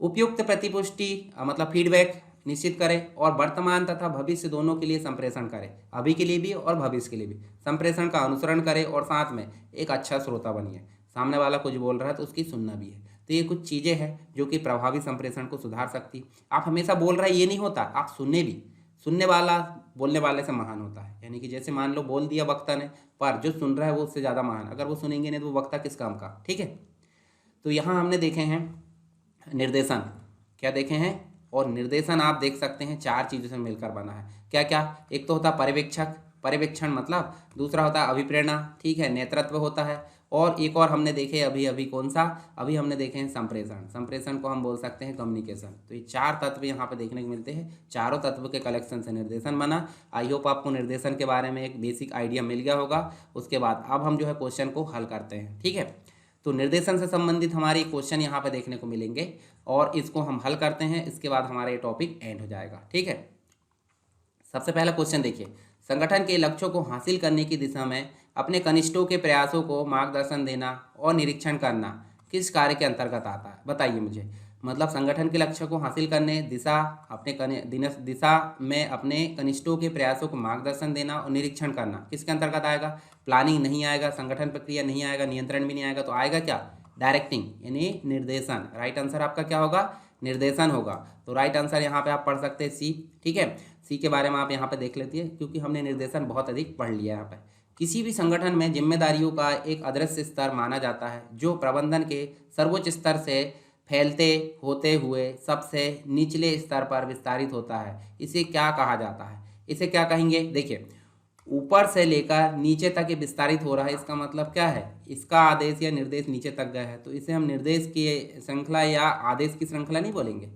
उपयुक्त प्रतिपुष्टि मतलब फीडबैक निश्चित करें और वर्तमान तथा भविष्य दोनों के लिए संप्रेषण करें, अभी के लिए भी और भविष्य के लिए भी। संप्रेषण का अनुसरण करें और साथ में एक अच्छा श्रोता बनिए। सामने वाला कुछ बोल रहा है तो उसकी सुनना भी है। तो ये कुछ चीज़ें हैं जो कि प्रभावी संप्रेषण को सुधार सकती। आप हमेशा बोल रहे हैं ये नहीं होता, आप सुनने भी। सुनने वाला बोलने वाले से महान होता है, यानी कि जैसे मान लो बोल दिया वक्ता ने, पर जो सुन रहा है वो उससे ज़्यादा महान। अगर वो सुनेंगे नहीं तो वो वक्ता किस काम का। ठीक है, तो यहाँ हमने देखे हैं निर्देशन, क्या देखे हैं, और निर्देशन आप देख सकते हैं 4 चीज़ों से मिलकर बना है। क्या क्या? एक तो होता है पर्यवेक्षक, पर्यवेक्षण मतलब, दूसरा होता है अभिप्रेरणा, ठीक है, नेतृत्व होता है, और एक और हमने देखे अभी कौन सा, अभी हमने देखे हैं संप्रेषण। संप्रेषण को हम बोल सकते हैं कम्युनिकेशन। तो ये 4 तत्व यहाँ पे देखने को मिलते हैं, चारों तत्व के कलेक्शन से निर्देशन बना। आई होप आपको निर्देशन के बारे में एक बेसिक आइडिया मिल गया होगा। उसके बाद अब हम जो है क्वेश्चन को हल करते हैं। ठीक है, तो निर्देशन से संबंधित हमारे क्वेश्चन यहाँ पे देखने को मिलेंगे और इसको हम हल करते हैं। इसके बाद हमारा ये टॉपिक एंड हो जाएगा। ठीक है, सबसे पहला क्वेश्चन देखिए, संगठन के लक्ष्यों को हासिल करने की दिशा में अपने कनिष्ठों के प्रयासों को मार्गदर्शन देना और निरीक्षण करना किस कार्य के अंतर्गत आता है? बताइए मुझे। मतलब संगठन के लक्ष्य को हासिल करने दिशा में अपने कनिष्ठों के प्रयासों को मार्गदर्शन देना और निरीक्षण करना किसके अंतर्गत आएगा? प्लानिंग नहीं आएगा, संगठन प्रक्रिया नहीं आएगा, नियंत्रण भी नहीं आएगा, तो आएगा क्या? डायरेक्टिंग यानी निर्देशन। राइट आंसर आपका क्या होगा? निर्देशन होगा। तो राइट आंसर यहाँ पे आप पढ़ सकते हैं सी। ठीक है, सी के बारे में आप यहाँ पे देख लेती है क्योंकि हमने निर्देशन बहुत अधिक पढ़ लिया यहाँ पे। किसी भी संगठन में जिम्मेदारियों का एक अदृश्य स्तर माना जाता है जो प्रबंधन के सर्वोच्च स्तर से फैलते होते हुए सबसे निचले स्तर पर विस्तारित होता है। इसे क्या कहा जाता है? इसे क्या कहेंगे? देखिए, ऊपर से लेकर नीचे तक ये विस्तारित हो रहा है, इसका मतलब क्या है? इसका आदेश या निर्देश नीचे तक गया है, तो इसे हम निर्देश की श्रृंखला या आदेश की श्रृंखला नहीं बोलेंगे,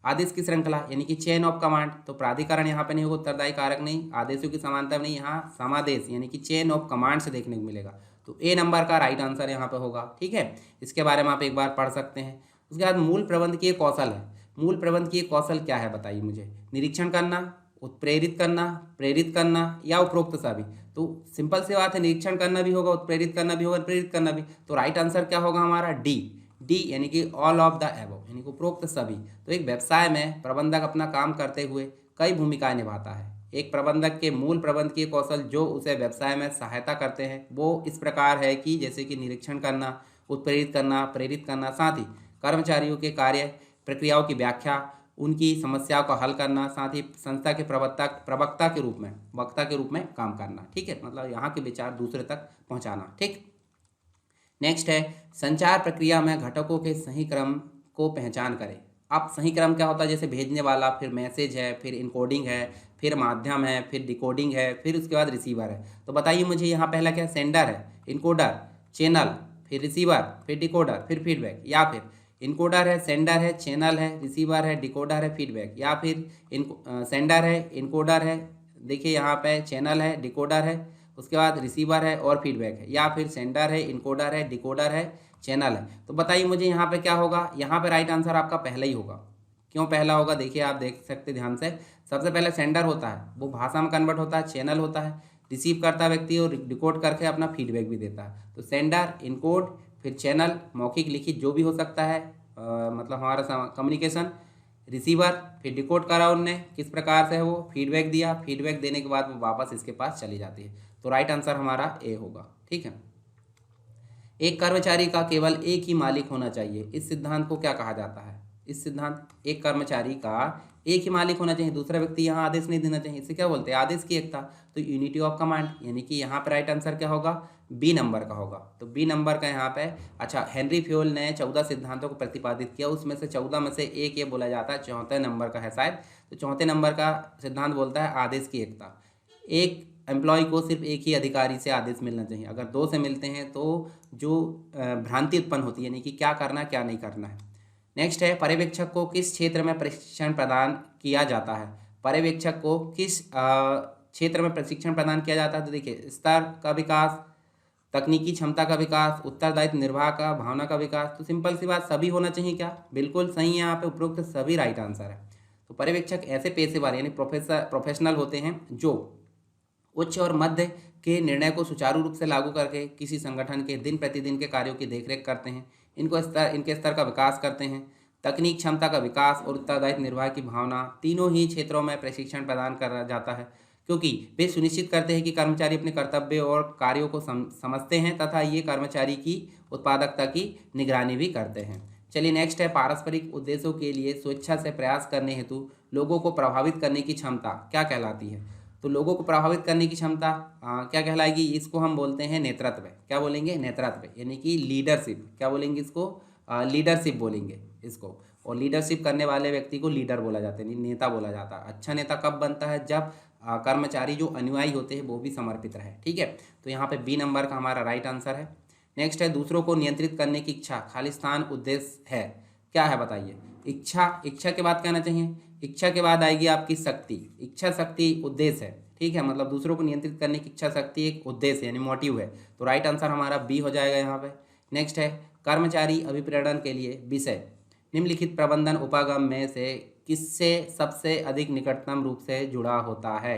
आदेश की श्रृंखला यानी कि चेन ऑफ कमांड। तो प्राधिकरण यहाँ पे नहीं होगा, उत्तरदायी कारक नहीं, आदेशों की समानता नहीं, यहाँ समादेश यानी कि चेन ऑफ कमांड से देखने को मिलेगा। तो ए नंबर का राइट आंसर यहाँ पे होगा। ठीक है, इसके बारे में आप एक बार पढ़ सकते हैं। उसके बाद मूल प्रबंधकीय कौशल है। मूल प्रबंधकीय कौशल क्या है बताइए मुझे? निरीक्षण करना, उत्प्रेरित करना, प्रेरित करना या उपरोक्त सभी। तो सिंपल सी बात है, निरीक्षण करना भी होगा, उत्प्रेरित करना भी होगा, प्रेरित करना भी। तो राइट आंसर क्या होगा हमारा? डी। डी यानी कि ऑल ऑफ द एबव यानी कि उपरोक्त सभी। तो एक व्यवसाय में प्रबंधक अपना काम करते हुए कई भूमिकाएं निभाता है। एक प्रबंधक के मूल प्रबंधकीय कौशल जो उसे व्यवसाय में सहायता करते हैं वो इस प्रकार है कि जैसे कि निरीक्षण करना, उत्प्रेरित करना, प्रेरित करना, साथ ही कर्मचारियों के कार्य प्रक्रियाओं की व्याख्या, उनकी समस्याओं को हल करना, साथ ही संस्था के प्रवक्ता के रूप में, वक्ता के रूप में काम करना। ठीक है, मतलब यहाँ के विचार दूसरे तक पहुँचाना। ठीक, नेक्स्ट है संचार प्रक्रिया में घटकों के सही क्रम को पहचान करें। अब सही क्रम क्या होता है? जैसे भेजने वाला, फिर मैसेज है, फिर इनकोडिंग है, फिर माध्यम है, फिर डिकोडिंग है, फिर उसके बाद रिसीवर है। तो बताइए मुझे यहाँ पहला क्या? सेंडर है, इनकोडर, चैनल, फिर रिसीवर, फिर डिकोडर, फिर फीडबैक। या फिर इनकोडर है, सेंडर है, चैनल है, रिसीवर है, डिकोडर है, फीडबैक। या फिर सेंडर है, इनकोडर है, देखिए यहाँ पे चैनल है, डिकोडर है, उसके बाद रिसीवर है और फीडबैक है। या फिर सेंडर है, इनकोडर है, डिकोडर है, चैनल है। तो बताइए मुझे यहाँ पे क्या होगा? यहाँ पे राइट आंसर आपका पहला ही होगा। क्यों पहला होगा? देखिए आप देख सकते ध्यान से। सबसे पहले सेंडर होता है, वो भाषा में कन्वर्ट होता है, चैनल होता है, रिसीव करता है व्यक्ति और डिकोड करके अपना फीडबैक भी देता है। तो सेंडर, इनकोड, फिर चैनल, मौखिक लिखित जो भी हो सकता है, मतलब हमारा कम्युनिकेशन, रिसीवर, फिर डिकोड करा उनने, किस प्रकार से है वो, फीडबैक दिया, फीडबैक देने के बाद वो वापस इसके पास चली जाती है। तो राइट आंसर हमारा ए होगा। ठीक है, एक कर्मचारी का केवल एक ही मालिक होना चाहिए, इस सिद्धांत को क्या कहा जाता है? इस सिद्धांत, एक कर्मचारी का एक ही मालिक होना चाहिए, दूसरा व्यक्ति यहाँ आदेश नहीं देना चाहिए, इसे क्या बोलते हैं? आदेश की एकता। तो यूनिटी ऑफ कमांड यानी कि यहाँ पर राइट आंसर क्या होगा? बी नंबर का होगा। तो बी नंबर का यहाँ पे, अच्छा, हेनरी फ्योल ने 14 सिद्धांतों को प्रतिपादित किया, उसमें से 14 में से एक ये बोला जाता है, चौथे नंबर का है शायद। तो चौथे नंबर का सिद्धांत बोलता है आदेश की एकता। एक एम्प्लॉय को सिर्फ एक ही अधिकारी से आदेश मिलना चाहिए, अगर दो से मिलते हैं तो जो भ्रांति उत्पन्न होती है, यानी कि क्या करना क्या नहीं करना है। नेक्स्ट है पर्यवेक्षक को किस क्षेत्र में प्रशिक्षण प्रदान किया जाता है? पर्यवेक्षक को किस क्षेत्र में प्रशिक्षण प्रदान किया जाता है। तो देखिए, स्तर का विकास, तकनीकी क्षमता का विकास, उत्तरदायित्व निर्वाह का भावना का विकास। तो सिंपल सी बात, सभी होना चाहिए क्या? बिल्कुल सही है, यहाँ पे उपरोक्त सभी राइट आंसर है। तो पर्यवेक्षक ऐसे पेशेवर यानी प्रोफेशनल होते हैं जो उच्च और मध्य के निर्णय को सुचारू रूप से लागू करके किसी संगठन के दिन प्रतिदिन के कार्यों की देखरेख करते हैं, इनके स्तर का विकास करते हैं। तकनीक क्षमता का विकास और उत्तरदायित्व निर्वाह की भावना, तीनों ही क्षेत्रों में प्रशिक्षण प्रदान करा जाता है, क्योंकि वे सुनिश्चित करते हैं कि कर्मचारी अपने कर्तव्य और कार्यों को समझते हैं तथा ये कर्मचारी की उत्पादकता की निगरानी भी करते हैं। चलिए नेक्स्ट है, पारस्परिक उद्देश्यों के लिए स्वेच्छा से प्रयास करने हेतु लोगों को प्रभावित करने की क्षमता क्या कहलाती है? तो लोगों को प्रभावित करने की क्षमता क्या कहलाएगी? इसको हम बोलते हैं नेतृत्व। क्या बोलेंगे? नेतृत्व, यानी कि लीडरशिप। क्या बोलेंगे इसको? लीडरशिप बोलेंगे इसको। और लीडरशिप करने वाले व्यक्ति को लीडर बोला जाता है, नेता बोला जाता है। अच्छा नेता कब बनता है? जब कर्मचारी जो अनुयायी होते हैं वो भी समर्पित रहे। ठीक है, तो यहाँ पे बी नंबर का हमारा राइट आंसर है। नेक्स्ट है, दूसरों को नियंत्रित करने की इच्छा खालिस्तान उद्देश्य है। क्या है बताइए? इच्छा, इच्छा के बाद कहना चाहिए, इच्छा के बाद आएगी आपकी शक्ति। इच्छा शक्ति उद्देश्य है। ठीक है, मतलब दूसरों को नियंत्रित करने की इच्छा शक्ति एक उद्देश्य यानी मोटिव है। तो राइट आंसर हमारा बी हो जाएगा यहाँ पे। नेक्स्ट है, कर्मचारी अभिप्रेरण के लिए विषय निम्नलिखित प्रबंधन उपागम में से किससे सबसे अधिक निकटतम रूप से जुड़ा होता है?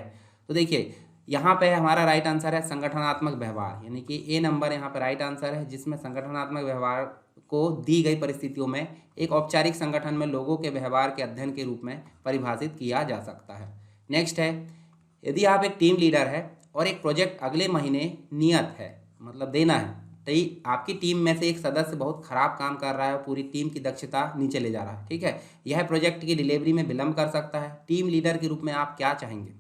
तो देखिए, यहाँ पे हमारा राइट आंसर है संगठनात्मक व्यवहार, यानी कि ए नंबर यहाँ पे राइट आंसर है, जिसमें संगठनात्मक व्यवहार को दी गई परिस्थितियों में एक औपचारिक संगठन में लोगों के व्यवहार के अध्ययन के रूप में परिभाषित किया जा सकता है। नेक्स्ट है, यदि आप एक टीम लीडर है और एक प्रोजेक्ट अगले महीने नियत है, मतलब देना है, तो आपकी टीम में से एक सदस्य बहुत खराब काम कर रहा है और पूरी टीम की दक्षता नीचे ले जा रहा है। ठीक है, यह प्रोजेक्ट की डिलीवरी में विलंब कर सकता है। टीम लीडर के रूप में आप क्या चाहेंगे?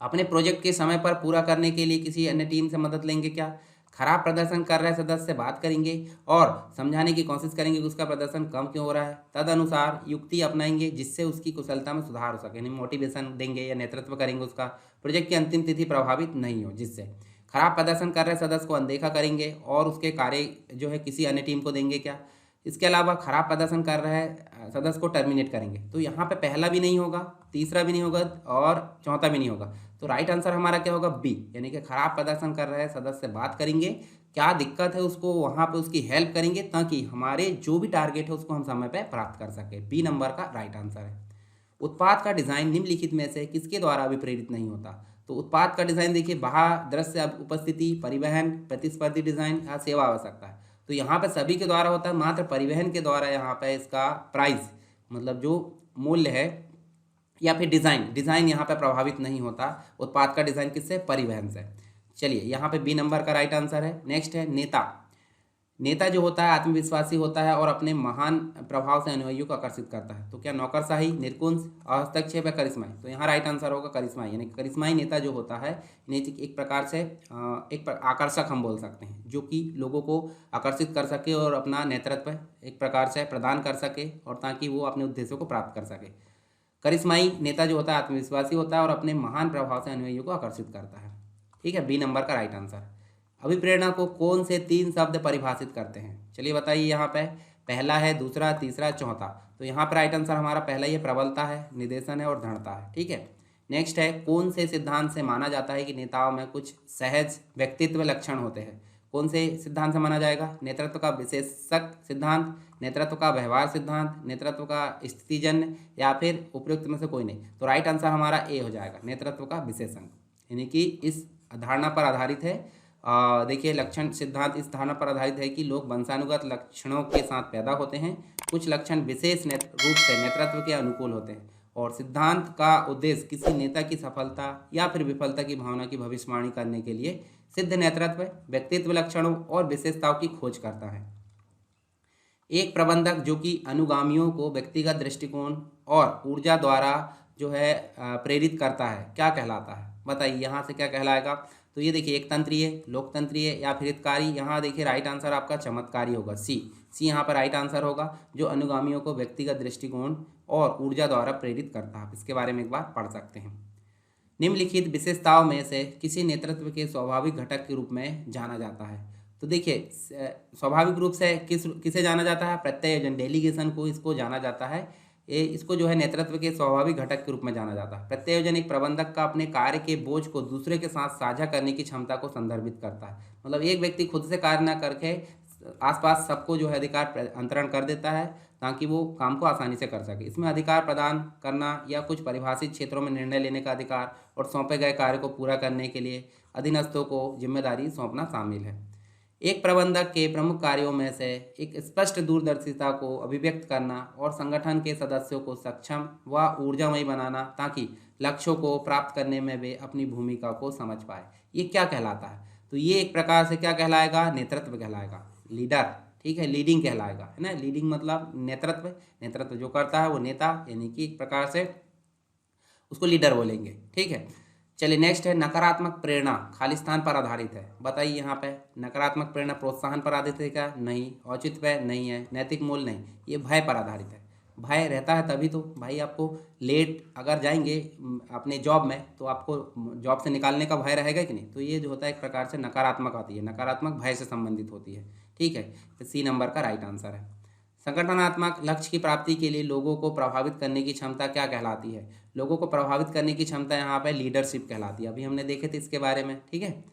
अपने प्रोजेक्ट के समय पर पूरा करने के लिए किसी अन्य टीम से मदद लेंगे क्या? खराब प्रदर्शन कर रहे सदस्य से बात करेंगे और समझाने की कोशिश करेंगे कि उसका प्रदर्शन कम क्यों हो रहा है, तदनुसार युक्ति अपनाएंगे जिससे उसकी कुशलता में सुधार हो सके, यानी मोटिवेशन देंगे या नेतृत्व करेंगे उसका, प्रोजेक्ट की अंतिम तिथि प्रभावित नहीं हो जिससे। खराब प्रदर्शन कर रहे सदस्य को अनदेखा करेंगे और उसके कार्य जो है किसी अन्य टीम को देंगे क्या? इसके अलावा खराब प्रदर्शन कर रहे सदस्य को टर्मिनेट करेंगे। तो यहाँ पे पहला भी नहीं होगा, तीसरा भी नहीं होगा और चौथा भी नहीं होगा। तो राइट आंसर हमारा क्या होगा? बी, यानी कि खराब प्रदर्शन कर रहे सदस्य से बात करेंगे, क्या दिक्कत है उसको, वहाँ पे उसकी हेल्प करेंगे ताकि हमारे जो भी टारगेट है उसको हम समय पे प्राप्त कर सके। बी नंबर का राइट आंसर है। उत्पाद का डिजाइन निम्नलिखित में से किसके द्वारा अभिप्रेरित नहीं होता? तो उत्पाद का डिजाइन देखिए, बाह्य दृश्य उपस्थिति, परिवहन, प्रतिस्पर्धी डिजाइन या सेवा आवश्यकता है। तो यहाँ पे सभी के द्वारा होता है, मात्र परिवहन के द्वारा यहाँ पे इसका प्राइस मतलब जो मूल्य है या फिर डिजाइन यहाँ पे प्रभावित नहीं होता। उत्पाद का डिजाइन किससे? परिवहन से। चलिए, यहाँ पे बी नंबर का राइट आंसर है। नेक्स्ट है, नेता जो होता है आत्मविश्वासी होता है और अपने महान प्रभाव से अनुयायियों को आकर्षित करता है। तो क्या नौकरशाही, निरकुंज, हस्तक्षेप या करिश्माई? तो यहाँ राइट आंसर होगा करिश्माई, यानी करिश्माई नेता जो होता है एक प्रकार से आकर्षक हम बोल सकते हैं, जो कि लोगों को आकर्षित कर सके और अपना नेतृत्व एक प्रकार से प्रदान कर सके और ताकि वो अपने उद्देश्यों को प्राप्त कर सके। करिश्माई नेता जो होता है आत्मविश्वासी होता है और अपने महान प्रभाव से अनुयायियों को आकर्षित करता है। ठीक है, बी नंबर का राइट आंसर। अभिप्रेरणा को कौन से 3 शब्द परिभाषित करते हैं? चलिए बताइए, यहाँ पे पहला है, दूसरा, तीसरा, चौथा। तो यहाँ पर राइट आंसर हमारा पहला ही है, प्रबलता है, निर्देशन है और दृढ़ता है। ठीक है, नेक्स्ट है, कौन से सिद्धांत से माना जाता है कि नेताओं में कुछ सहज व्यक्तित्व लक्षण होते हैं? कौन से सिद्धांत से माना जाएगा? नेतृत्व का विशेषक सिद्धांत, नेतृत्व का व्यवहार सिद्धांत, नेतृत्व का स्थितिजन्य या फिर उपयुक्त में से कोई नहीं। तो राइट आंसर हमारा ए हो जाएगा, नेतृत्व का विशेषण, यानी कि इस धारणा पर आधारित है। देखिए, लक्षण सिद्धांत इस धारणा पर आधारित है कि लोग वंशानुगत लक्षणों के साथ पैदा होते हैं। कुछ लक्षण विशेष रूप से नेतृत्व के अनुकूल होते हैं और सिद्धांत का उद्देश्य किसी नेता की सफलता या फिर विफलता की भावना की भविष्यवाणी करने के लिए सिद्ध नेतृत्व, व्यक्तित्व लक्षणों और विशेषताओं की खोज करता है। एक प्रबंधक जो कि अनुगामियों को व्यक्तिगत दृष्टिकोण और ऊर्जा द्वारा जो है प्रेरित करता है, क्या कहलाता है? बताइए, यहाँ से क्या कहलाएगा? तो ये देखिए, एक तंत्रीय, लोकतंत्रीय या फिर हितकारी। यहाँ देखिए राइट आंसर आपका चमत्कारी होगा, सी यहाँ पर राइट आंसर होगा, जो अनुगामियों को व्यक्तिगत दृष्टिकोण और ऊर्जा द्वारा प्रेरित करता है। इसके बारे में एक बार पढ़ सकते हैं। निम्नलिखित विशेषताओं में से किसी नेतृत्व के स्वाभाविक घटक के रूप में जाना जाता है? तो देखिए, स्वाभाविक रूप से किसे जाना जाता है? प्रत्ययोजन, डेलीगेशन को इसको जाना जाता है। इसको जो है नेतृत्व के स्वाभाविक घटक के रूप में जाना जाता है। प्रत्यायोजन एक प्रबंधक का अपने कार्य के बोझ को दूसरे के साथ साझा करने की क्षमता को संदर्भित करता है। मतलब एक व्यक्ति खुद से कार्य न करके आसपास सबको जो है अधिकार अंतरण कर देता है ताकि वो काम को आसानी से कर सके। इसमें अधिकार प्रदान करना या कुछ परिभाषित क्षेत्रों में निर्णय लेने का अधिकार और सौंपे गए कार्य को पूरा करने के लिए अधीनस्थों को जिम्मेदारी सौंपना शामिल है। एक प्रबंधक के प्रमुख कार्यों में से एक स्पष्ट दूरदर्शिता को अभिव्यक्त करना और संगठन के सदस्यों को सक्षम व ऊर्जामयी बनाना ताकि लक्ष्यों को प्राप्त करने में वे अपनी भूमिका को समझ पाए। ये क्या कहलाता है? तो ये एक प्रकार से क्या कहलाएगा? नेतृत्व कहलाएगा, लीडर। ठीक है, लीडिंग कहलाएगा, है ना। लीडिंग मतलब नेतृत्व, नेतृत्व जो करता है वो नेता, यानी कि एक प्रकार से उसको लीडर बोलेंगे। ठीक है, चलिए नेक्स्ट है नकारात्मक प्रेरणा खालिस्तान पर आधारित है। बताइए यहाँ पे नकारात्मक प्रेरणा प्रोत्साहन पर आधारित है क्या? नहीं। औचित्य पे? नहीं है। नैतिक मूल्य? नहीं। ये भय पर आधारित है। भय रहता है तभी तो भाई आपको लेट अगर जाएंगे अपने जॉब में तो आपको जॉब से निकालने का भय रहेगा कि नहीं। तो ये जो होता है एक प्रकार से नकारात्मक आती है, नकारात्मक भय से संबंधित होती है। ठीक है, तो सी नंबर का राइट आंसर है। संगठनात्मक लक्ष्य की प्राप्ति के लिए लोगों को प्रभावित करने की क्षमता क्या कहलाती है? लोगों को प्रभावित करने की क्षमता यहाँ पे लीडरशिप कहलाती है। अभी हमने देखे थे इसके बारे में। ठीक है,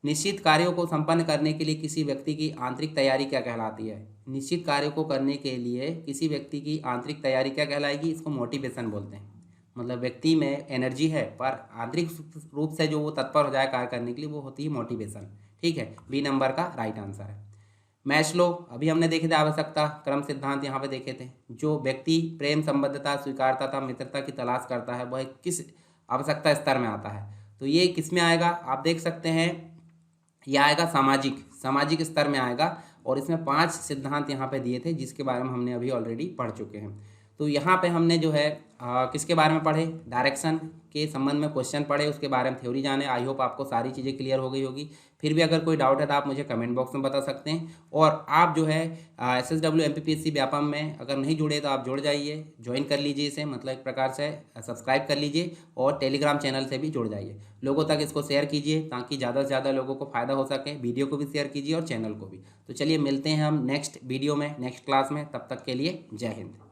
निश्चित कार्यों को संपन्न करने के लिए किसी व्यक्ति की आंतरिक तैयारी क्या कहलाती है? निश्चित कार्यों को करने के लिए किसी व्यक्ति की आंतरिक तैयारी क्या कहलाएगी? इसको मोटिवेशन बोलते हैं। मतलब व्यक्ति में एनर्जी है पर आंतरिक रूप से जो वो तत्पर हो जाए कार्य करने के लिए, वो होती है मोटिवेशन। ठीक है, बी नंबर का राइट आंसर है। मैस्लो अभी हमने देखे थे आवश्यकता क्रम सिद्धांत यहाँ पे देखे थे। जो व्यक्ति प्रेम, संबद्धता, स्वीकारता तथा मित्रता की तलाश करता है वह किस आवश्यकता स्तर में आता है? तो ये किस में आएगा? आप देख सकते हैं यह आएगा सामाजिक स्तर में आएगा। और इसमें 5 सिद्धांत यहाँ पे दिए थे जिसके बारे में हमने अभी ऑलरेडी पढ़ चुके हैं। तो यहाँ पे हमने जो है किसके बारे में पढ़े? डायरेक्शन के संबंध में क्वेश्चन पढ़े, उसके बारे में थ्योरी जाने। आई होप आपको सारी चीज़ें क्लियर हो गई होगी। फिर भी अगर कोई डाउट है तो आप मुझे कमेंट बॉक्स में बता सकते हैं। और आप जो है SSW MPPSC व्यापम में अगर नहीं जुड़े तो आप जुड़ जाइए, ज्वाइन कर लीजिए इसे, मतलब एक प्रकार से सब्सक्राइब कर लीजिए और टेलीग्राम चैनल से भी जुड़ जाइए। लोगों तक इसको शेयर कीजिए ताकि ज़्यादा से ज़्यादा लोगों को फ़ायदा हो सके। वीडियो को भी शेयर कीजिए और चैनल को भी। तो चलिए मिलते हैं हम नेक्स्ट वीडियो में, नेक्स्ट क्लास में। तब तक के लिए जय हिंद।